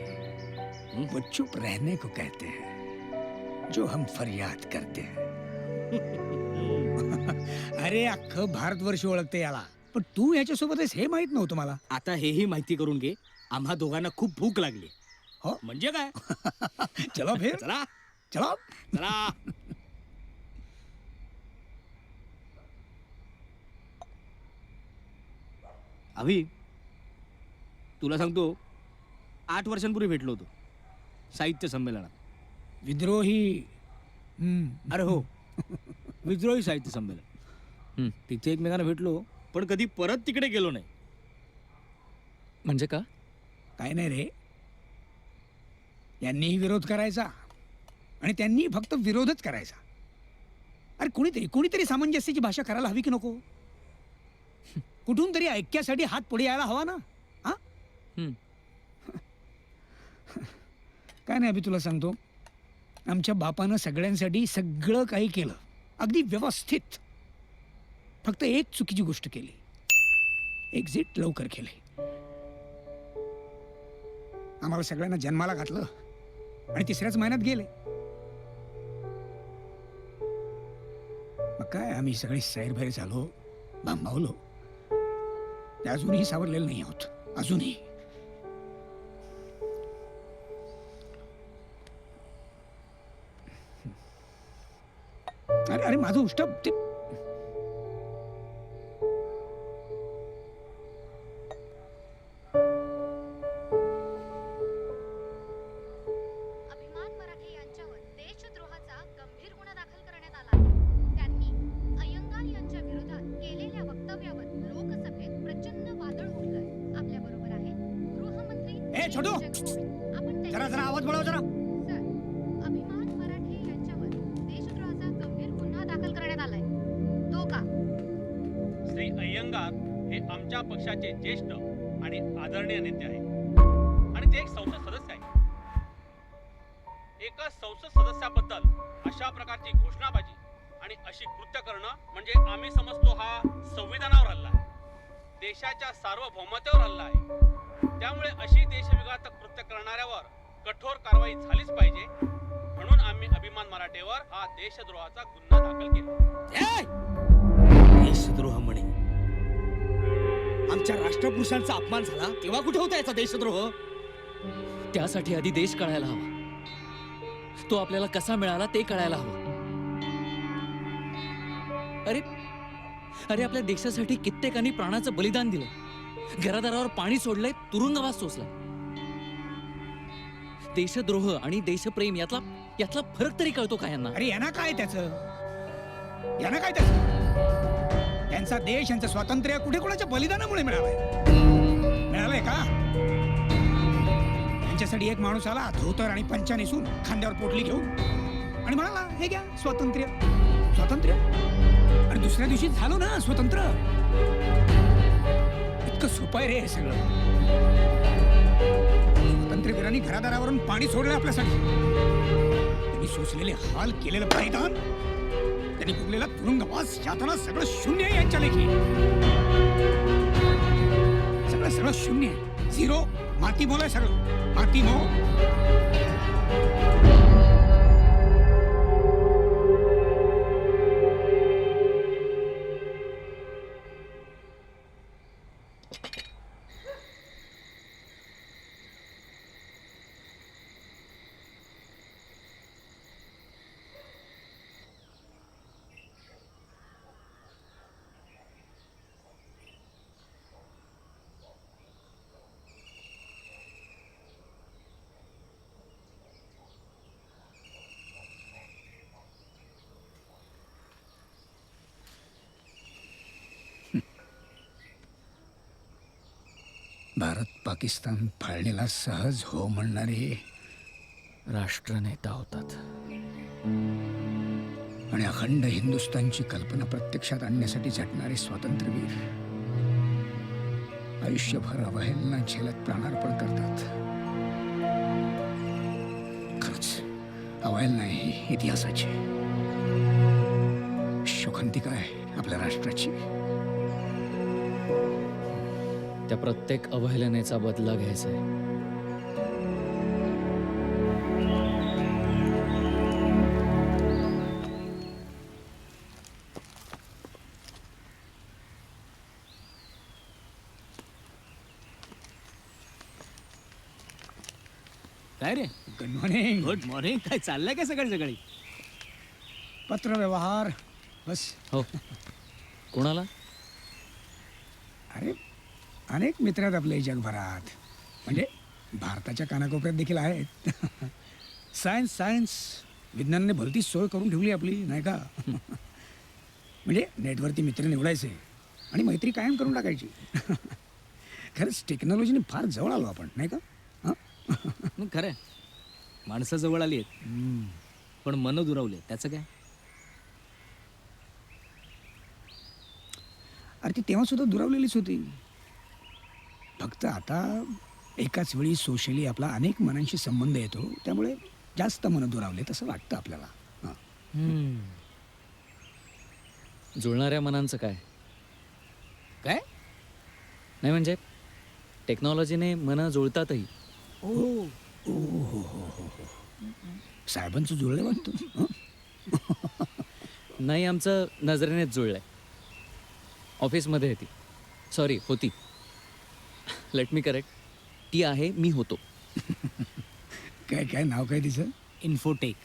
वो चुप रहने को कहते हैं जो हम फरियाद करते हैं. अरे अख्खं भारतवर्ष ओळखते याला, पण तू याच्यासोबत आहेस हे माहित नव्हतं मला. आता हेही माहिती करून घे. आम्हा दोघांना खूप भूक लागली. हो म्हणजे काय. चलो फिर. चला चलो चला. अभि, तुला सांगतो, 8 वर्षांपूर्वी भेटलो होतो साहित्य संमेलनात. विद्रोही. अरे हो, विद्रोही साहित्य संमेलन. तिथे एकमेकांना भेटलो, पण कधी परत तिकडे गेलो नाही. म्हणजे का? काय नाही रे, यांनीही विरोध करायचा आणि त्यांनी फक्त विरोधच करायचा. अरे कोणीतरी सामंजस्याची भाषा करायला हवी की नको? कुठून तरी ऐक्यासाठी हात पुढे यायला हवा ना. हा काय नाही अभि, तुला सांगतो, आमच्या बापानं सगळ्यांसाठी सगळं काही केलं, अगदी व्यवस्थित. फक्त एक चुकीची गोष्ट केली. एक्झिट लवकर केले. आम्हाला सगळ्यांना जन्माला घातलं आणि तिसऱ्याच महिन्यात गेले. मग काय आम्ही सगळे सैरभैर झालो, भांबावलो. ते अजूनही सावरलेलं नाही आहोत, अजूनही. अरे अरे माझं उष्ट ते अभिमान मराठे यांच्यावर देशद्रोहाचा गंभीर गुन्हा दाखल करण्यात आला आहे. त्यांनी अय्यंगार यांच्या विरोधात केलेल्या वक्तव्यावर लोकसभेत प्रचंड वादळ उडलंय. आपल्या बरोबर आहे गृहमंत्री ए छोटू, आपण जरा जरा आवाज वाढव जरा. सर, अभिमान मराठे यांच्यावर देशद्रोहाचा गंभीर गुन्हा दाखल करण्यात आलाय. तो का? श्री अय्यंगार हे आमच्या पक्षाचे ज्येष्ठ आणि आदरणीय नेते आहेत आणि ते एक संसद सदस्य आहेत. एका संसद सदस्याबद्दल अशा प्रकारची घोषणाबाजी आणि अशी कृत्य करणं म्हणजे आम्ही समजतो हा संविधानावर हल्ला आहे, देशाच्या सार्वभौमतेवर हल्ला आहे. त्यामुळे अशी देशविघातक कृत्य करणाऱ्यावर कठोर कारवाई झालीच पाहिजे. म्हणून आम्ही अभिमान मराठेवर हा देशद्रोहाचा गुन्हा दाखल केला. देशद्रोह म्हणे? आमच्या राष्ट्रपुरुषांचा अपमान झाला तेव्हा कुठे होता याचा देशद्रोह? त्यासाठी आधी देश कळायला हवा, तो आपल्याला कसा मिळाला ते कळायला हवं. अरे अरे आपल्या देशासाठी कित्येकांनी प्राणाचं बलिदान दिलं, घरादारावर पाणी सोडलंय, तुरुंगवास सोसला. देशद्रोह आणि देशप्रेम यातला फरक तरी कळतो का यांना? अरे यांना काय त्याचं, यांना काय त्याचं? त्यांचा देश, यांचं स्वातंत्र्य कुठे कोणाच्या बलिदानामुळे मिळालंय का? त्यांच्यासाठी एक माणूस आला धोतर आणि पंचा नेसून, खांद्यावर पोटली घेऊन, आणि म्हणाला हे घ्या स्वातंत्र्य, स्वातंत्र्य. आणि दुसऱ्या दिवशी झालो ना स्वतंत्र. इतकं सोपं आहे रे हे सगळं. स्वातंत्र्यवीरांनी घरादारावरून पाणी सोडलं आपल्यासाठी. त्यांनी सोसलेले हाल, केलेलं बलिदान, त्यांनी भोगलेला तुरुंगवास, यातना सगळं शून्य आहे यांच्या लेखी. सगळं शून्य आहे, झिरो, माती मोल आहे सगळं, माती मोल. भारत पाकिस्तान फाळणीला सहज हो म्हणणारे राष्ट्रनेता होतात आणि अखंड हिंदुस्थानची कल्पना प्रत्यक्षात आणण्यासाठी झटणारे स्वातंत्र्यवीर आयुष्यभर अवहेलना झेलत प्राणार्पण करतात. खरंच अवहेलना ही इतिहासाची, शोकांतिका आहे आपल्या राष्ट्राची. त्या प्रत्येक अवहेलनेचा बदला घ्यायचा आहे. काय रे? Good morning. Good morning. काय चाललंय काय सकाळी सकाळी? पत्रव्यवहार बस. हो. कोणाला? अरे अनेक मित्र आहेत आपले जगभरात, म्हणजे भारताच्या कानाकोपऱ्यात देखील आहेत. सायन्स विज्ञानाने भलती सोय करून ठेवली आपली, नाही का? म्हणजे नेटवरती मित्र निवडायचे आणि मैत्री कायम करून टाकायची. खरंच टेक्नॉलॉजीने फार जवळ आलो आपण, नाही का? खरंय, माणसं जवळ आली आहेत पण मन दुरावले. त्याचं काय? अरे ती तेव्हा सुद्धा दुरावलेलीच होती. फक्त आता एकाच वेळी सोशली आपला अनेक मनांशी संबंध येतो, त्यामुळे जास्त मन दुरावले तसं वाटतं आपल्याला. जुळणाऱ्या मनांचं काय? काय? नाही म्हणजे टेक्नॉलॉजीने मनं जुळतातही. साहेबांचं जुळलं वाटतं. नाही, आमचं नजरेनेच जुळलंय. ऑफिसमध्ये ती सॉरी होती. लेट मी करेक्ट, ती आहे, मी होतो. काय काय नाव काय तिचं? इन्फोटेक.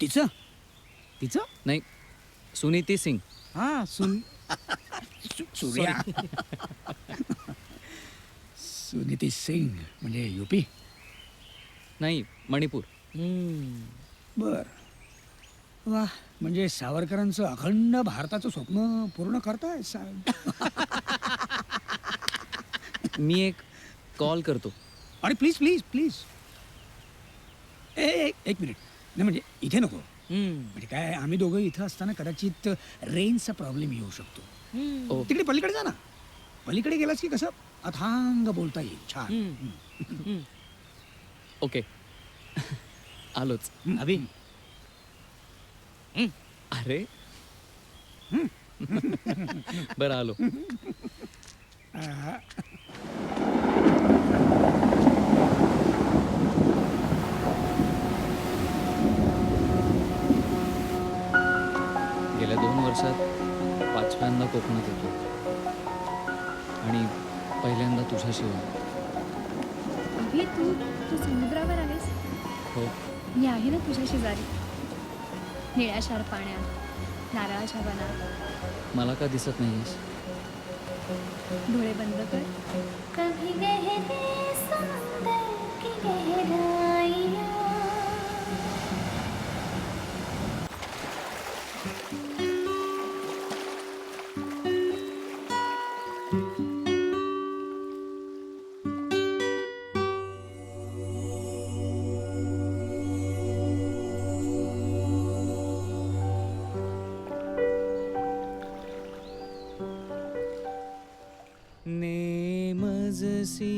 तिचं तिचं नाही, सुनीती सिंग. हां सूर्या. सुनीती सिंग म्हणजे युपी. नाही, मणिपूर. बर. वा, म्हणजे सावरकरांचं अखंड भारताचं स्वप्न पूर्ण करताय साहेब. मी एक कॉल करतो. अरे प्लीज प्लीज प्लीज. एक मिनिट. नाही म्हणजे इथे नको. म्हणजे काय, आम्ही दोघं इथं असताना कदाचित रेंजचा प्रॉब्लेम येऊ शकतो. तिकडे पलीकडे जा ना. पलीकडे गेलास की कसं अथांग बोलता येईल. छान. ओके. आलोच. अभि अरे बरं आलो. गेल्या 2 वर्षात 5व्यांदा कोकणात येतो आणि पहिल्यांदा तुझ्याशिवाय. अभि, तू समुद्रावर आहेस. हो. मी आहे ना तुझ्या शेजारी, निळ्याशार पाण्यात, नारळाच्या वनात. मला का दिसत नाहीस? डोळे बंद कर. कभी गहरे समंदर की गहराइयाँ. नेमजसीने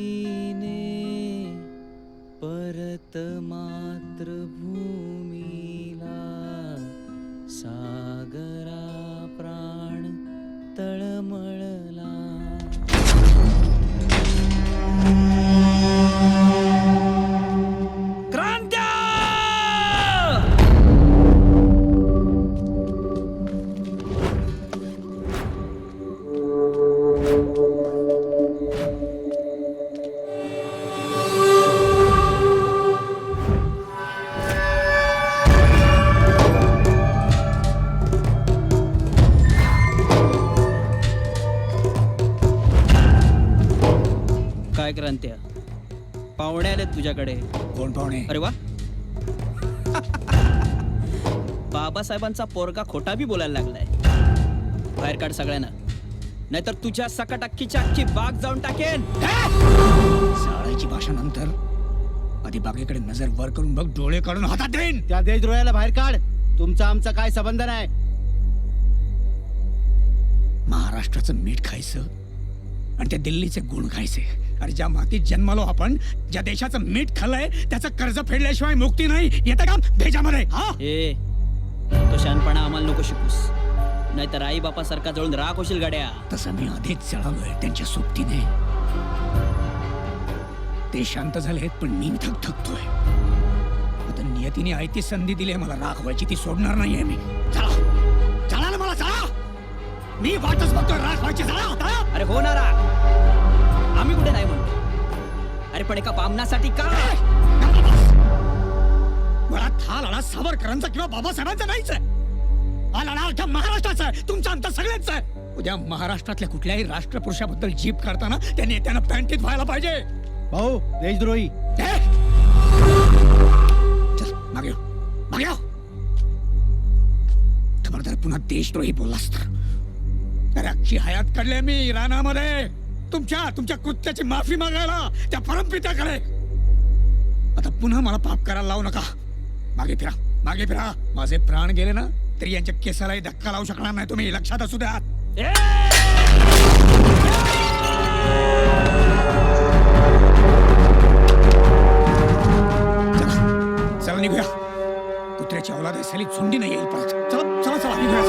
परत मातृभूमीला, सागरा प्राण तळमळला. क्रांत्या! काय क्रांत्या, पाहुणे आलेत तुझ्याकडे. कोण पाहुणे? अरे वा. बाबासाहेबांचा पोरगा खोटा बी बोलायला लागलाय. बाहेर काढ सगळ्यांना, नाहीतर तुझ्या सकट अख्खीच्या अख्खी बाग जाऊन टाकेन. शाळेची भाषा नंतर आधी बागेकडे नजर वर करून बघ. डोळे काढून हातात देईन. त्या देशद्रोहाला बाहेर काढ. तुमचा आमचा काय संबंध नाही. महाराष्ट्राचं मीठ खायचं आणि त्या दिल्लीचे गुण खायचे. अरे ज्या मातीत जन्मालो आपण, ज्या देशाचं मीठ खाल्लंय त्याचं कर्ज फेडल्याशिवाय मुक्ती नाही. येतं का भेजामध्ये? हा, ए तो शहाणपणा आम्हाला नको शिकूस, नाहीतर आई बापासारखा जळून राख होशील गाड्या. तसं मी आधीच जळालोय त्यांच्या सोबतीने. ते शांत झालेत पण मी थकतोय. आता नियतीने आयती संधी दिली मला राख व्हायची, ती सोडणार नाहीये मी. चला चला ना, मला चला. मी वाटच बघतोय राख व्हायची. चला. अरे हो ना राख, आम्ही कुठे नाही म्हणतो. अरे पण एका बामणासाठी का? मला हा लढा सावरकरांचा किंवा बाबासाहेबांचा नाहीच आहे. हा लढा अख्ख्या महाराष्ट्राचा आहे. तुमचा आमचा सगळ्यांचा आहे. उद्या महाराष्ट्रातल्या कुठल्याही राष्ट्रपुरुषाबद्दल जीप करताना त्या नेत्यानं पॅन्टीत व्हायला पाहिजे. भाऊ देशद्रोही. चल मागे मागे. खबरदार पुन्हा देशद्रोही बोललास तर अख्खी हयात काढले मी रानामध्ये तुमच्या कृत्याची माफी मागायला त्या परमपित्याकडे. आता पुन्हा मला पाप करायला लावू नका. मागे फिरा, मागे फिरा. माझे प्राण गेले ना तरी यांच्या केसालाही धक्का लावू शकणार नाही तुम्ही. लक्षात असू द्या. चला निघूया. कुत्र्याची औलाद असलेली झुंडी नाही येईल परत. चला चला चला निघूया.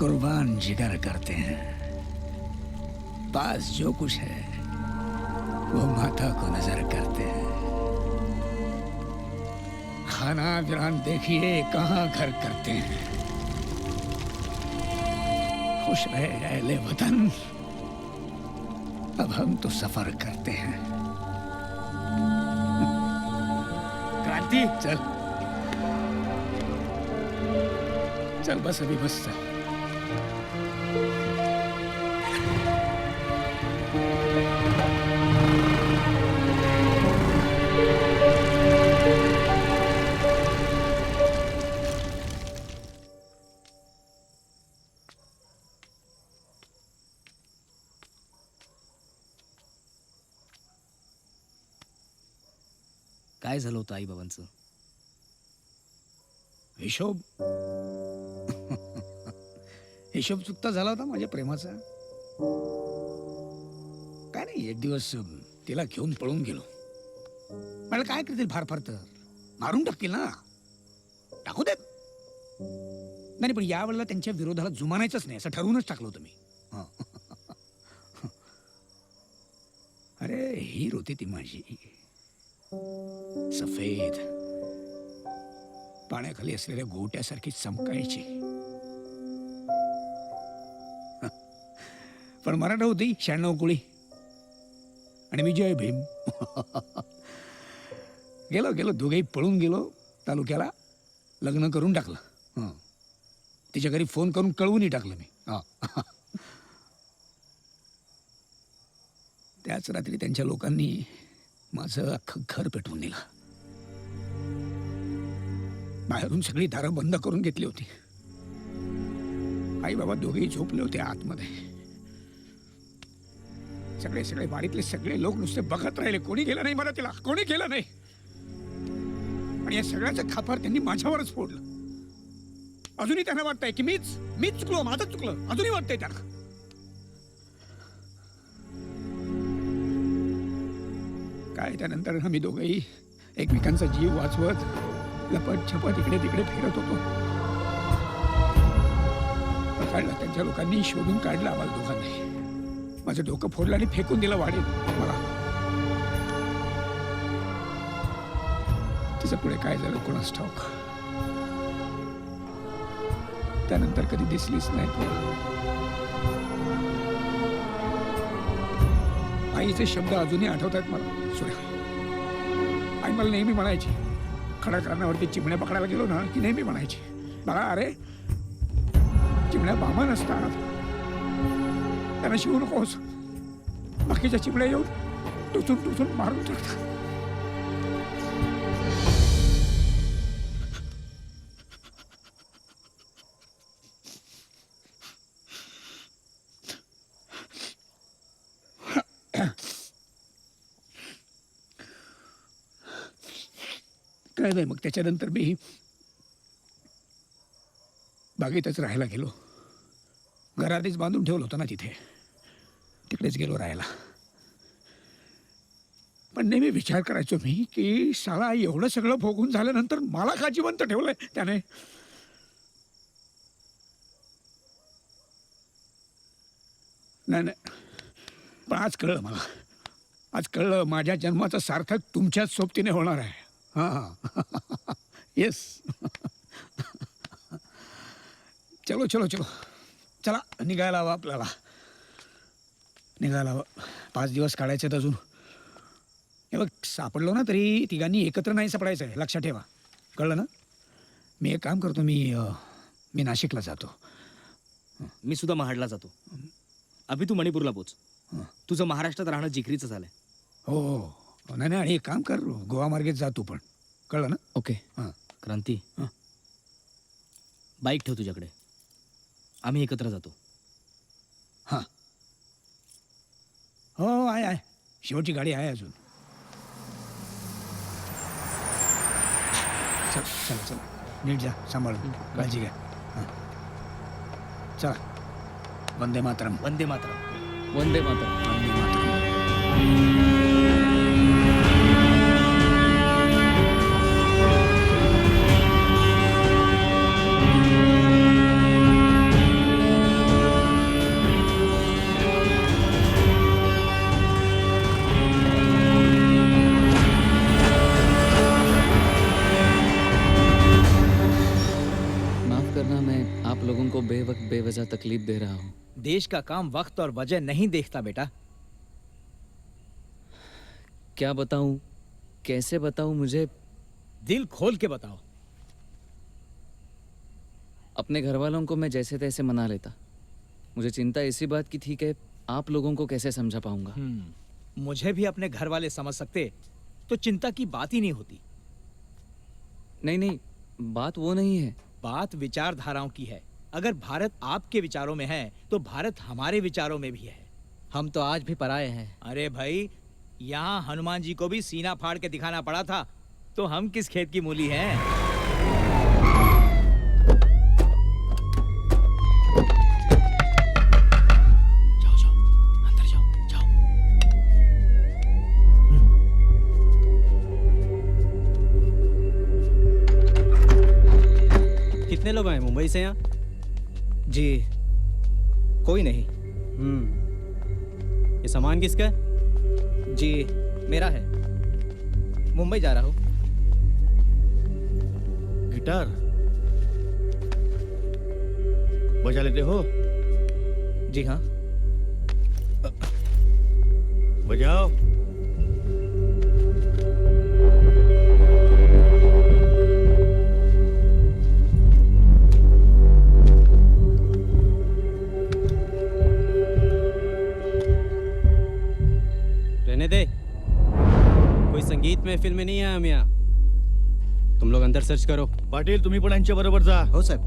कुर्बान जिगर करते हैं। पास जो कुछ है वो माता को नजर करते हैं। खाना वीरान देखिए कहाँ घर करते हैं। खुश रहे अहले वतन, अब हम तो सफर करते हैं। क्रांति चल चल, बस अभी बस चल। काय झालं होतं आई बाबांचं? हिशोब हिशोब चुकता झाला होता माझ्या प्रेमाचा. काय नाही, एक दिवस तिला घेऊन पळून गेलो. मला काय करतील, फार फार तर मारून टाकतील ना. टाकू देत नाही, पण यावेळेला त्यांच्या विरोधाला जुमानायचंच नाही असं ठरवूनच टाकलं होतं मी. हं. अरे हीर होती ती माझी, सफेद, पाण्याखाली असलेल्या गोट्यासारखी चमकायची. पण मराठा होती 96 कुळी, आणि मी जय भीम. गेलो दोघेही पळून गेलो तालुक्याला. लग्न करून टाकलं. हं. तिच्या घरी फोन करून कळवूनही टाकलं मी. त्याच रात्री त्यांच्या लोकांनी माझं अख्खं घर पेटवून दिलं. बाहेरून सगळी दारं बंद करून घेतली होती. आई बाबा दोघेही झोपले होते आतमध्ये. सगळे वाडीतले सगळे लोक नुसते बघत राहिले. कोणी गेलं नाही मला तिला, कोणी केलं नाही. आणि या सगळ्याचं खापर त्यांनी माझ्यावरच फोडलं. अजूनही त्यांना वाटतंय की मीच चुकलो, माझं चुकलं. अजूनही वाटतंय त्यांना. काय त्यानंतर आम्ही दोघंही एकमेकांचा जीव वाचवत लपत छपत इकडे तिकडे फिरत होतो. पकडलं त्यांच्या लोकांनी, शोधून काढलं आम्हाला दोघांनाही. माझं डोकं फोडलं आणि फेकून दिलं वाढीत मला. तिचं पुढे काय झालं कोणास ठाऊक. त्यानंतर कधी दिसलीच नाही तुला. आईचे शब्द अजूनही आठवत आहेत मला. सूर्या, आई मला नेहमी म्हणायची, खडकांवरती चिमण्या पकडायला गेलो ना की नेहमी म्हणायची, बाळा अरे चिमण्या बामा नसतात, त्यांना शिवू नकोस. बाकीच्या चिमण्या येऊन टुचून मारून टाकतात. काय नाही, मग त्याच्यानंतर मी बागेतच राहायला गेलो. घर आधीच बांधून ठेवलं होतं ना तिथे, तिकडेच गेलो राहायला. पण नेहमी विचार करायचो मी की साला एवढं सगळं भोगून झाल्यानंतर मला का जिवंत ठेवलंय त्याने. नाही, पण आज कळलं मला. आज कळलं माझ्या जन्माचं सार्थक तुमच्याच सोबतीने होणार आहे. हां येस. चलो चला निघायला हवं आपल्याला. निघायला हवं. 5 दिवस काढायचे आहेत अजून. हे बघ, सापडलो ना तरी तिघांनी एकत्र नाही सापडायचं आहे, लक्षात ठेवा. कळलं ना. मी एक काम करतो, मी नाशिकला जातो. मी सुद्धा महाडला जातो. अभि तू मणिपूरला पोच. तुझं महाराष्ट्रात राहणं जिकरीचं झालंय. हो नाही, आणि एक काम कर, गोवा मार्गेत जा तू पण. कळलं ना. ओके. हां क्रांती, बाईक ठेव तुझ्याकडे, आम्ही एकत्र जातो. हां हो आहे, शेवटची गाडी आहे अजून. चला नीट जा, सांभाळून, काळजी घ्या. हां चला. वंदे मातरम. वंदे मातरम. वंदे मातरम. वंदे मातरम. तकलीफ दे रहा हूँ। देश का काम वक्त और वजह नहीं देखता बेटा। क्या बताऊँ, कैसे बताऊँ? मुझे दिल खोल के बताओ। अपने घर वालों को मैं जैसे तैसे मना लेता। मुझे चिंता इसी बात की थी कि आप लोगों को कैसे समझा पाऊंगा। मुझे भी अपने घर वाले समझ सकते तो चिंता की बात ही नहीं होती। नहीं नहीं, बात वो नहीं है। बात विचारधाराओं की है। अगर भारत आपके विचारों में है तो भारत हमारे विचारों में भी है। हम तो आज भी पराए हैं। अरे भाई, यहाँ हनुमान जी को भी सीना फाड़ के दिखाना पड़ा था, तो हम किस खेत की मूली हैं? कितने लोग आए मुंबई से यहाँ? जी कोई नहीं। ये सामान किसका है? जी मेरा है, मुंबई जा रहा हूँ। गिटार बजा लेते हो? जी हाँ। बजाओ। रहने दे, कोई संगीत महफिल में नहीं है हम यहाँ। तुम लोग अंदर सर्च करो। पाटील तुम्ही पण यांच्या बरोबर जा. हो साहेब।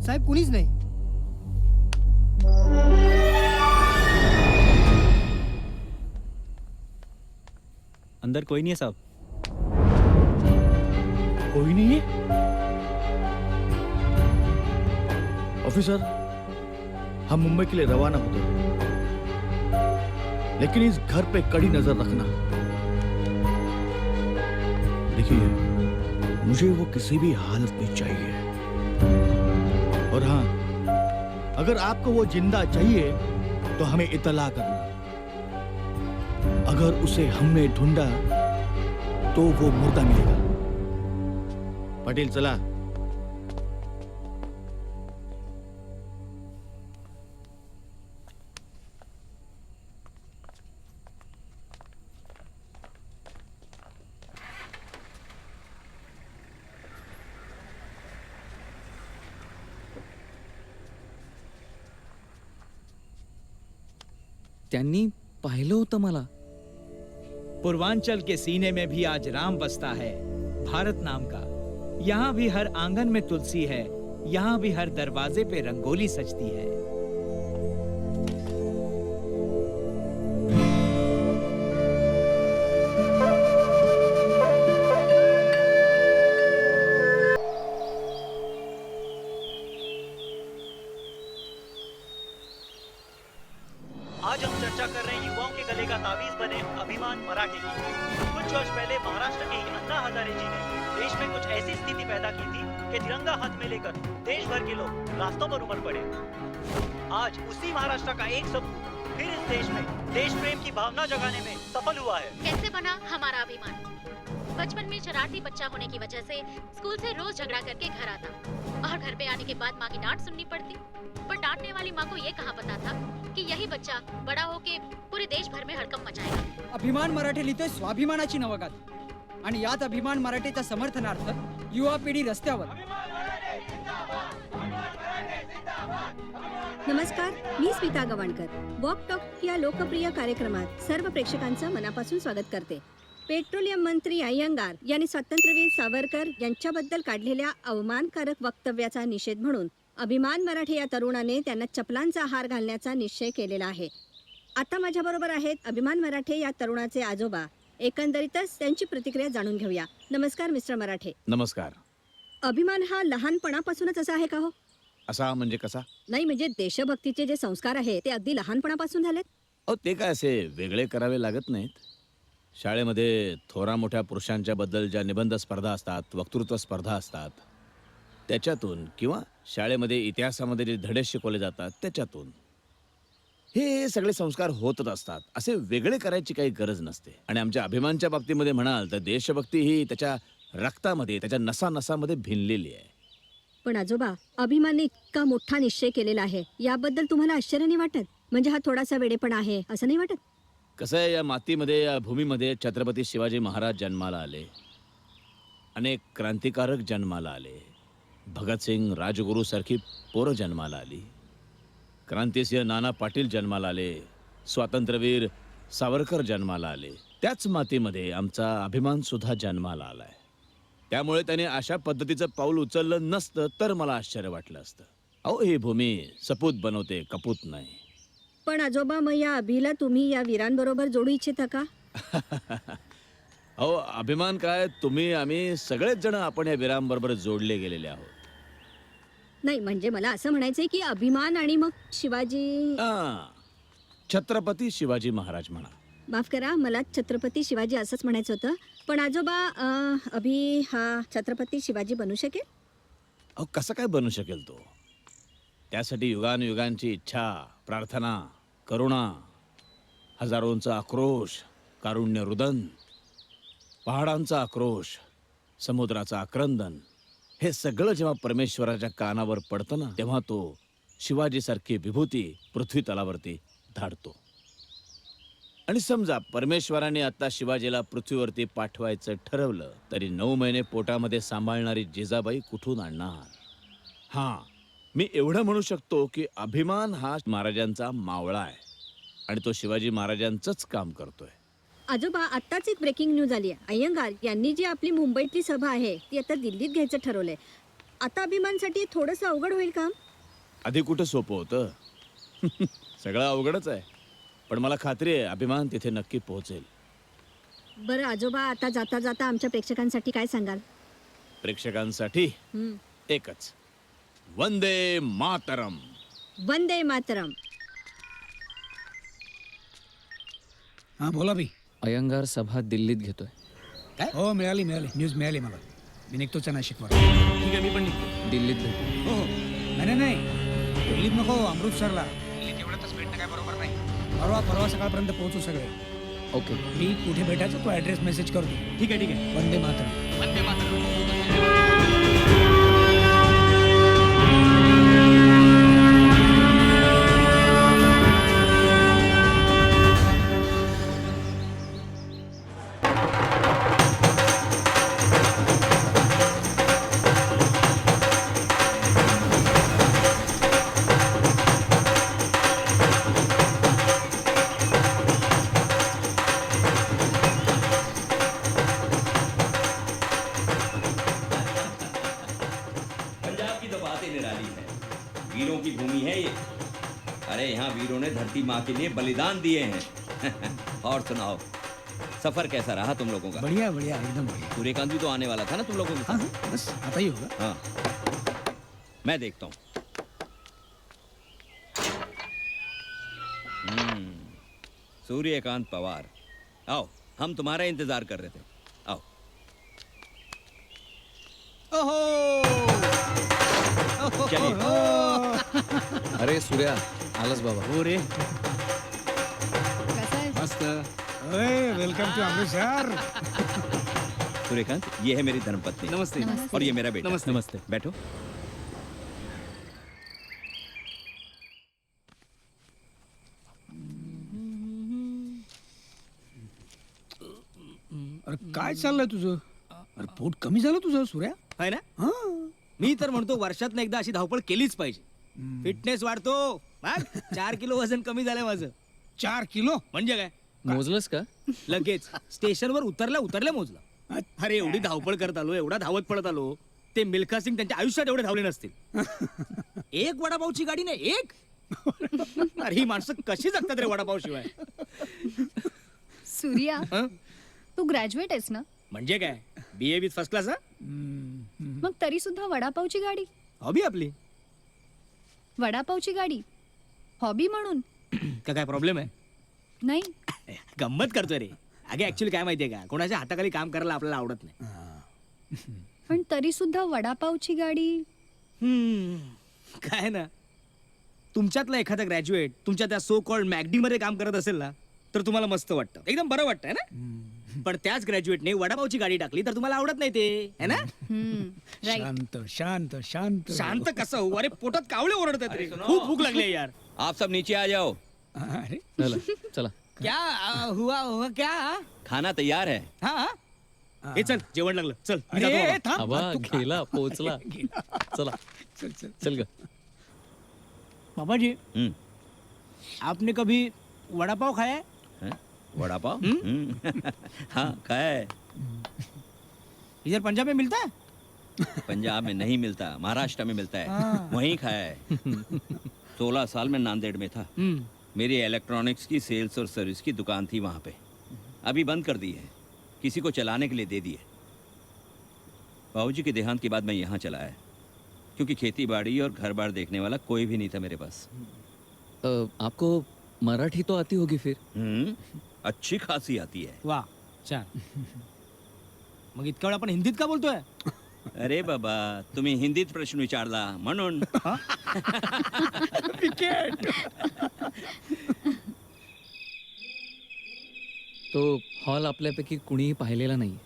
साहेब कुणीच नाही. अंदर कोई नहीं है साहब। कोई नहीं है? ऑफिसर, हम मुंबई के लिए रवाना होते हैं, लेकिन इस घर पे कड़ी नजर रखना। देखिए, मुझे वो किसी भी हालत में चाहिए। और हाँ, अगर आपको वो जिंदा चाहिए तो हमें इतला करना। अगर उसे हमने ढूंढा तो वो मुर्दा मिलेगा। पाटील चला। त्यांनी पाहिलं होतं मला। पूर्वांचल के सीने में भी आज राम बसता है, भारत नाम का। यहाँ भी हर आंगन में तुलसी है, यहाँ भी हर दरवाजे पे रंगोली सजती है। आज हम चर्चा कर रहे हैं युवाओं के गले का तावीज बने अभिमान मराठे की। कुछ वर्ष पहले महाराष्ट्र के ही अन्ना हजारे जी ने देश में कुछ ऐसी स्थिति पैदा की थी कि तिरंगा हाथ में लेकर देश भर के लोग रास्तों पर उमड़ पड़े। आज उसी महाराष्ट्र का एक सपूत फिर इस देश में देश प्रेम की भावना जगाने में सफल हुआ है। कैसे बना हमारा अभिमान? बचपन में शरारती बच्चा होने की वजह से स्कूल से रोज झगड़ा करके घर आता और घर पे आने के बाद माँ की डांट सुननी पड़ती। पर डांटने वाली माँ को ये कहाँ पता था कि यही बच्चा बड़ा होके पूरे देश भर में हड़कंप मचाएगा। अभिमान मराठे लिहितोय स्वाभिमानाची नवगात आणि यात अभिमान मराठेच्या समर्थनार्थ युवा पिढी रस्त्यावर। नमस्कार, मी स्मिता गवाणकर। वॉक टॉक या लोकप्रिय कार्यक्रमात सर्व प्रेक्षकांचं मनापासून स्वागत करते। पेट्रोलियम मंत्री अय्यंगार यांनी स्वातंत्र्यवीर सावरकर यांच्याबद्दल काढलेल्या अवमानकारक वक्तव्याचा निषेध म्हणून अभिमान मराठे या तरुणाने त्यांना चपलांचा हार घालण्याचा निश्चय केलेला आहे। आता माझ्याबरोबर आहेत अभिमान मराठे या तरुणाचे आजोबा। एकंदरीतच त्यांची प्रतिक्रिया जाणून घेऊया। नमस्कार मिस्टर मराठे। नमस्कार. अभिमान हा लहानपणापासूनच असा आहे का हो? असा म्हणजे कसा? नाही म्हणजे देशभक्तीचे जे संस्कार आहे ते अगदी लहानपणापासून झालेत? अहो, ते काय असे वेगळे करावे लागत नाहीत. शाळेमध्ये थोरा मोठ्या पुरुषांच्या बद्दल ज्या निबंध स्पर्धा असतात, वक्तृत्व स्पर्धा असतात, त्याच्यातून किंवा शाळेमध्ये इतिहासामध्ये जे धडे शिकवले जातात त्याच्यातून हे सगळे संस्कार होतच असतात, असे वेगळे करायची काही गरज नसते. आणि आमच्या अभिमानच्या बाबतीमध्ये म्हणाल तर देशभक्ती ही त्याच्या रक्तामध्ये, त्याच्या नसानसामध्ये भिनलेली आहे. पण आजोबा, अभिमानने इतका मोठा निश्चय केलेला आहे, याबद्दल तुम्हाला आश्चर्य नाही वाटत? म्हणजे हा थोडासा वेडेपणा आहे असं नाही वाटत? कसं आहे, या मातीमध्ये, या भूमीमध्ये छत्रपती शिवाजी महाराज जन्माला आले, अनेक क्रांतिकारक जन्माला आले, भगतसिंग, राजगुरू सारखी पोरं जन्माला आली, क्रांतिसिंह नाना पाटील जन्माला आले, स्वातंत्र्यवीर सावरकर जन्माला आले. त्याच मातीमध्ये आमचा अभिमान सुद्धा जन्माला आलाय. त्यामुळे त्याने अशा पद्धतीचं पाऊल उचललं नसतं तर मला आश्चर्य वाटलं असतं. अहो, ही भूमी सपूत बनवते, कपूत नाही. पण आजोबा, मग या अभिला तुम्ही या वीरांबरोबर जोडू इच्छिता का? अहो, अभिमान काय, तुम्ही आम्ही सगळेच जण आपण या वीरांबरोबर जोडले गेलेले आहोत. नाही, म्हणजे मला असं म्हणायचंय की अभिमान आणि मग शिवाजी. छत्रपती शिवाजी महाराज म्हणा. माफ करा, मला छत्रपती शिवाजी असंच म्हणायचं होतं. पण आजोबा, अभि हा छत्रपती शिवाजी बनू शकेल? अहो, कसं काय बनू शकेल तो? त्यासाठी युगानुयुगांची इच्छा, प्रार्थना, करुणा, हजारोंचा आक्रोश, कारुण्य रुदन, पहाडांचा आक्रोश, समुद्राचा आक्रंदन, हे सगळं जेव्हा परमेश्वराच्या कानावर पडतं ना, तेव्हा तो शिवाजीसारखी विभूती पृथ्वी तलावरती धाडतो. आणि समजा परमेश्वराने आता शिवाजीला पृथ्वीवरती पाठवायचं ठरवलं, तरी 9 महिने पोटामध्ये सांभाळणारी जिजाबाई कुठून आणणार? हां, मी एवढं म्हणू शकतो की अभिमान हा महाराजांचा मावळा आहे आणि तो शिवाजी महाराजांचंच काम करतोय. आजोबा, आत्ताच एक ब्रेकिंग न्यूज आली आहे. अय्यंगार यांनी जी आपली मुंबईतली सभा आहे ती आता दिल्लीत घ्यायचं ठरवलंय. आता अभिमानसाठी थोडंसं अवघड होईल काम? आधी कुठं सोपं होतं? सगळं अवघडच आहे, पण मला खात्री आहे अभिमान तिथे नक्की पोहोचेल. बरं आजोबा, आता जाता जाता आमच्या प्रेक्षकांसाठी काय सांगाल? प्रेक्षकांसाठी एकच, वंदे मातरम. वंदे मातरम. हा, बोला बी. अयंगार सभा दिल्लीत घेतोय. काय? हो, मिळाली न्यूज मिळाली मला. मी निघतोच नाशिकवर. ठीक आहे, मी पण निघतो. दिल्लीत भेटू. हो, नाही, दिल्लीत नको, अमृतसरला. दिल्लीत एवढंच भेटणं काय बरोबर नाही. परवा सकाळपर्यंत पोहोचू सगळे. ओके. मी कुठे भेटायचं तो ऍड्रेस मेसेज करतो. ठीक आहे. वंदे मातरम. वंदे मातरम. वीरों की भूमि है ये। अरे यहाँ वीरों ने धरती माँ के लिए बलिदान दिए हैं। और सुनाओ, सफर कैसा रहा तुम लोगों का? बढ़िया एकदम बढ़िया। सूर्यकांत भी तो आने वाला था ना तुम लोगों के साथ? हाँ, बस आता ही होगा। हाँ, मैं देखता हूँ। सूर्यकांत पवार, आओ, हम तुम्हारा इंतजार कर रहे थे। आओ। अरे सूर्या, आलास बाबा. हो रे, कसं आहे? मस्त. Welcome to Amritsar. सूर्यकांत, ये है मेरी धर्मपत्नी। नमस्ते. और ये मेरा बेटा। नमस्ते. बैठो। अरे काय चाललंय तुझं? अरे पोट कमी झालं तुझं सूर्या? आहे ना? मी तर म्हणतो वर्षातनं एकदा अशी धावपळ केलीच पाहिजे. फिटनेस वाढतो. 4 किलो वजन कमी झालंय माझं. 4 किलो म्हणजे काय? मोजलंस का? लगेच स्टेशनवर उतरल्या मोजलं. अरे एवढी धावपळ करत आलो, एवढा धावत पडत आलो, ते मिल्खा सिंग त्यांच्या आयुष्यात एवढे धावले नसतील. एक वडापावची गाडी नाही, एक. अरे ही माणसं कशी जगतात रे वडापाव शिवाय? सूर्या, तू ग्रॅज्युएट आहेस ना? म्हणजे काय, BA विथ फर्स्ट क्लास? मग तरी सुद्धा वडापावची गाडी? हॉबी आपली. वडापावची गाडी हॉबी म्हणून का काय प्रॉब्लेम आहे? नाही, गंमत करतोय रे. अगे ऍक्च्युअली काय माहितीये का, कोणाच्या हाताखाली काम करायला आपल्याला आवडत नाही. पण तरी सुद्धा वडापावची गाडी. काय ना, तुमच्यातला एखादा ग्रॅज्युएट तुमच्या त्या सो कॉल्ड मॅगडीमध्ये काम करत असेल ना तर तुम्हाला मस्त वाटतं, एकदम बरं वाटतं है ना. पण त्याच ग्रॅज्युएटने वडापावची गाडी टाकली तर तुम्हाला आवडत नाही ते, है ना. शांत शांत शांत शांत कसं हो? अरे पोटात कावळे ओरडतात रे, खूप भूक लागली आहे यार. आप सब नीचे आ जाओ, अरे चला चला. क्या हुआ क्या? खाना तैयार है. हा हे चल जेवण लागलं, चल मी जातो अरे, बाबा. थांब, आबा तू खा. गेला, पोहोचला. चला चल चल चल ग. बाबा जी, हम्म. आपने कभी वडापाव खाया है? हैं? वड़ा पाव. हाँ खाया है. इधर पंजाब में मिलता है? पंजाब में नहीं मिलता, महाराष्ट्र में मिलता है, वहीं खाया है. 16 साल में नांदेड़ में था. मेरी इलेक्ट्रॉनिक्स की सेल्स और सर्विस की दुकान थी वहाँ पे. अभी बंद कर दी है, किसी को चलाने के लिए दे दिए. बाबूजी के देहांत के बाद मैं यहाँ चला है, क्योंकि खेती बाड़ी और घर बार देखने वाला कोई भी नहीं था मेरे पास. आपको मराठी तो आती होगी फिर. अच्छी खासी आती है. वाह छान. मग इतका वेळ आपण हिंदीत का बोलतोय? अरे बाबा, तुम्ही हिंदीत प्रश्न विचारला म्हणून. तो हॉल आपल्यापैकी कुणीही पाहिलेला नाही,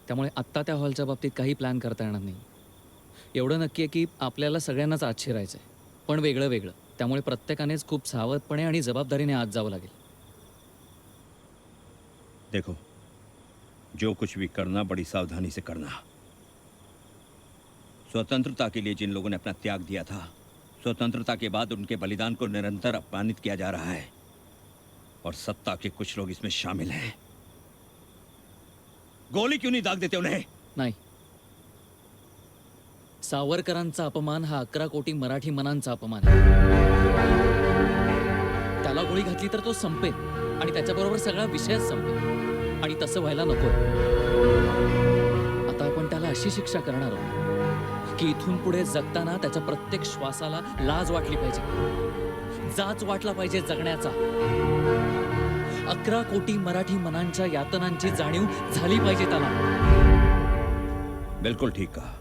त्यामुळे आत्ता त्या हॉलच्या बाबतीत काही प्लॅन करता येणार नाही. एवढं नक्की आहे की आपल्याला सगळ्यांनाच आत शिरायचं आहे, पण वेगळं वेगळं. त्यामुळे प्रत्येकानेच खूप सावधपणे आणि जबाबदारीने आत जावं लागेल. देखो, जो कुछ भी करना बड़ी सावधानी से करना. स्वतंत्रता के लिए जिन लोगों ने अपना त्याग दिया था, स्वतंत्रता के बाद उनके बलिदान को निरंतर अपमानित किया जा रहा है, और सत्ता के कुछ लोग इसमें शामिल हैं. गोली क्यों नहीं दाग देते उन्हें? नाही, सावरकरांचा अपमान हा 11 कोटी मराठी मनांचा अपमान आहे. त्याला गोळी घातली तर तो संपेल आणि त्याच्याबरोबर सगळा विषयच संपेल, आणि तसं व्हायला नको. आता आपण त्याला अशी शिक्षा करणार आहोत की इथून पुढे जगताना त्याच्या प्रत्येक श्वासाला लाज वाटली पाहिजे, जाच वाटला पाहिजे जगण्याचा. 11 कोटी मराठी मनांच्या यातनांची जाणीव झाली पाहिजे त्याला. बिल्कुल ठीक कहा.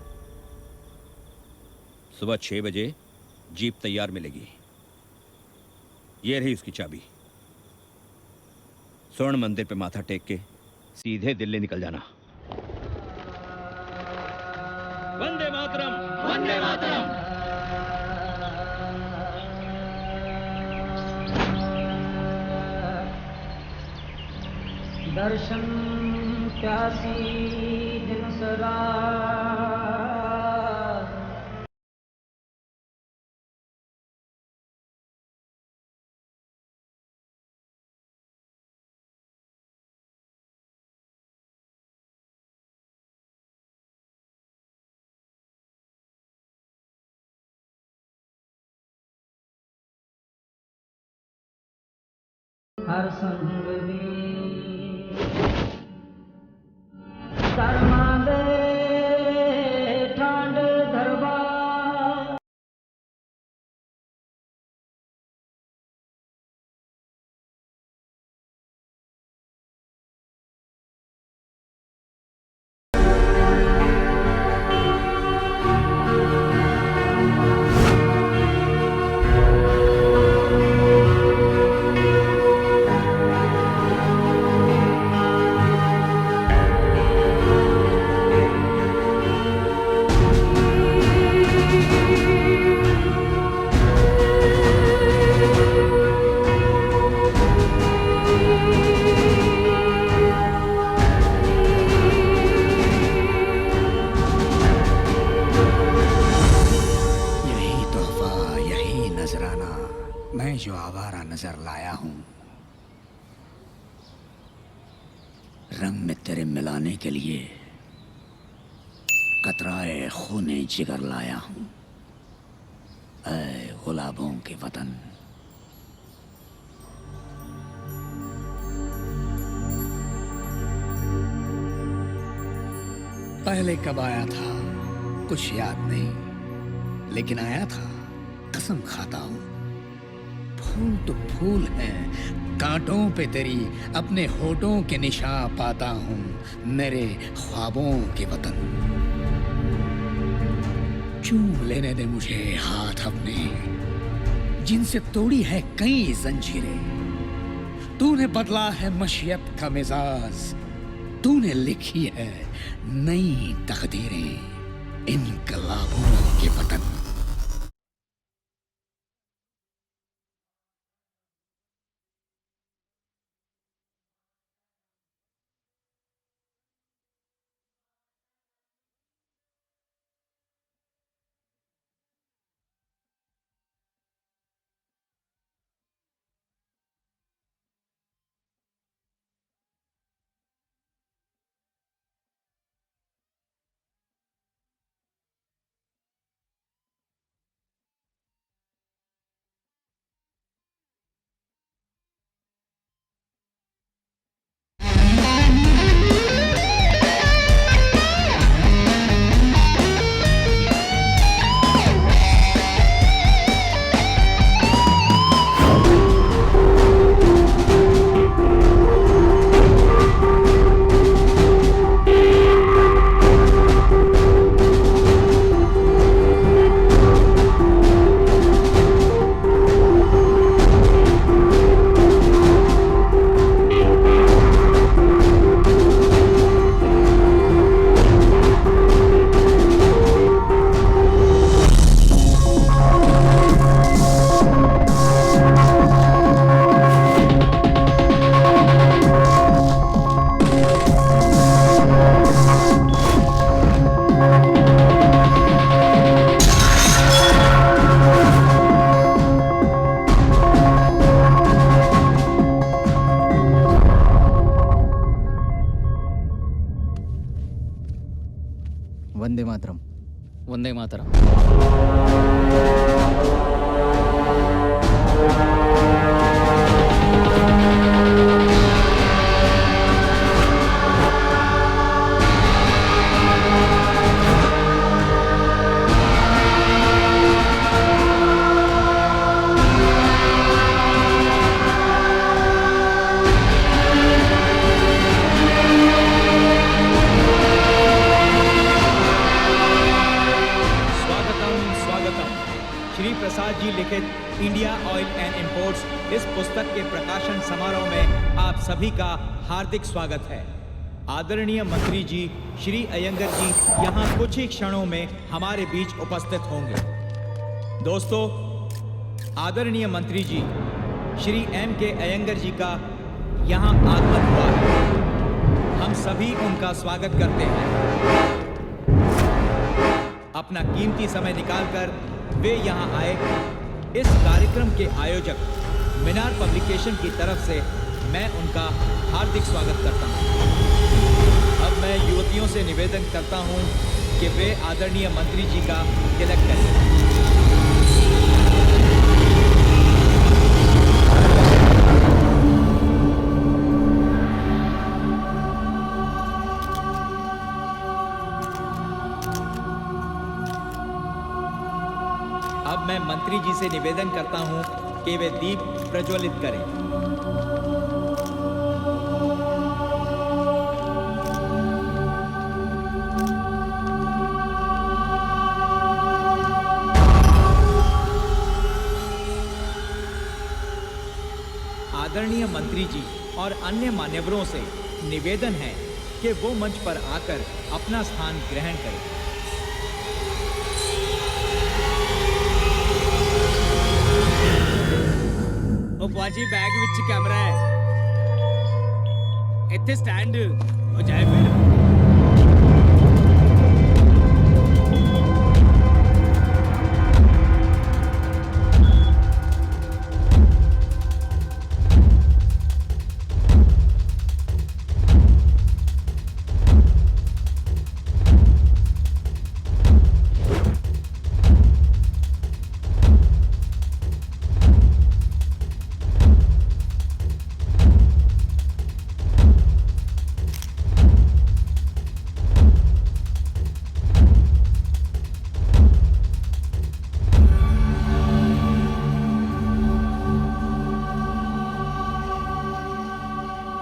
सुबह 6 बजे जीप तैयार मिलेगी. ये रही उसकी चाबी. स्वर्ण मंदिर पे माथा टेक के सीधे दिल्ली निकल जाना. वंदे मातरम, वंदे मातरम. दर्शन प्यासी दिन सरा हर संग में शर्मांदे ठांड दरबार. मैं जो आवारा नजर लाया हूं, रंग में तेरे मिलाने के लिए कतराए खूने जिगर लाया हूं. ऐ गुलाबों के वतन, पहले कब आया था कुछ याद नहीं, लेकिन आया था कसम खाता हूं. फूल तो फूल है, कांटों पे तेरी अपने होठों के निशा पाता हूं. मेरे ख्वाबों के वतन, चूम लेने दे मुझे हाथ अपने, जिनसे तोड़ी है कई जंजीरें। तूने बदला है मशियत का मिजाज, तूने लिखी है नई तकदीरें, इनकलाबों के वतन। वंदे मातरम. वंदे मातरम. श्री प्रसाद जी लिखित इंडिया ऑयल एंड इंपोर्ट्स इस पुस्तक के प्रकाशन समारोह में आप सभी का हार्दिक स्वागत है। आदरणीय मंत्री जी श्री अयंगर जी यहाँ कुछ ही क्षणों में हमारे बीच उपस्थित होंगे। दोस्तों, आदरणीय मंत्री जी श्री M.K. अयंगर जी का यहाँ आगमन हुआ है। हम सभी उनका स्वागत करते हैं। अपना कीमती समय निकालकर वे यहाँ आए। इस कार्यक्रम के आयोजक मीनार पब्लिकेशन की तरफ से मैं उनका हार्दिक स्वागत करता हूँ। अब मैं युवतियों से निवेदन करता हूँ कि वे आदरणीय मंत्री जी का तिलक करें। अब मैं मंत्री जी से निवेदन करता हूं कि वे दीप प्रज्वलित करें। आदरणीय मंत्री जी और अन्य मान्यवरों से निवेदन है कि वो मंच पर आकर अपना स्थान ग्रहण करें। ਭਾਜੀ ਬੈਗ ਵਿੱਚ ਕੈਮਰਾ ਹੈ, ਇੱਥੇ ਸਟੈਂਡ ਹੋ ਜਾਏ ਫਿਰ।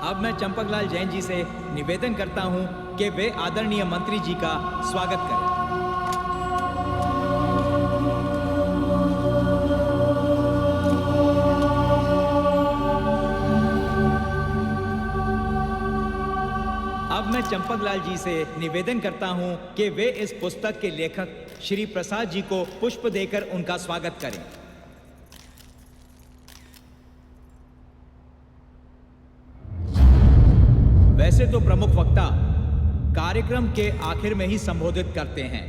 अब मैं चंपकलाल जैन जी से निवेदन करता हूं कि वे आदरणीय मंत्री जी का स्वागत करें। अब मैं चंपकलाल जी से निवेदन करता हूं कि वे इस पुस्तक के लेखक श्री प्रसाद जी को पुष्प देकर उनका स्वागत करें। वैसे तो प्रमुख वक्ता कार्यक्रम के आखिर में ही संबोधित करते हैं,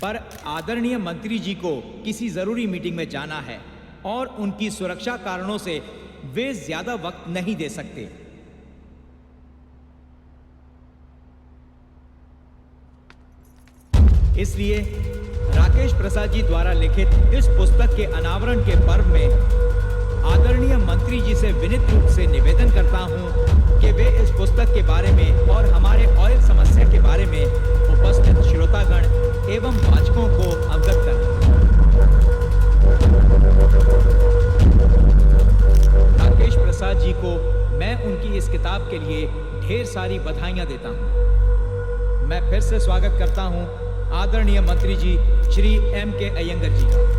पर आदरणीय मंत्री जी को किसी जरूरी मीटिंग में जाना है और उनकी सुरक्षा कारणों से वे ज्यादा वक्त नहीं दे सकते। इसलिए राकेश प्रसाद जी द्वारा लिखित इस पुस्तक के अनावरण के पर्व में आदरणीय मंत्री जी से विनीत रूप से निवेदन करता हूं कि वे इस पुस्तक के बारे में और हमारे ऑयल समस्या के बारे में उपस्थित श्रोतागण एवं वाचकों को अवगत करें। राकेश प्रसाद जी को मैं उनकी इस किताब के लिए ढेर सारी बधाइयां देता हूं। मैं फिर से स्वागत करता हूं आदरणीय मंत्री जी श्री M.K. अयंगर जी का।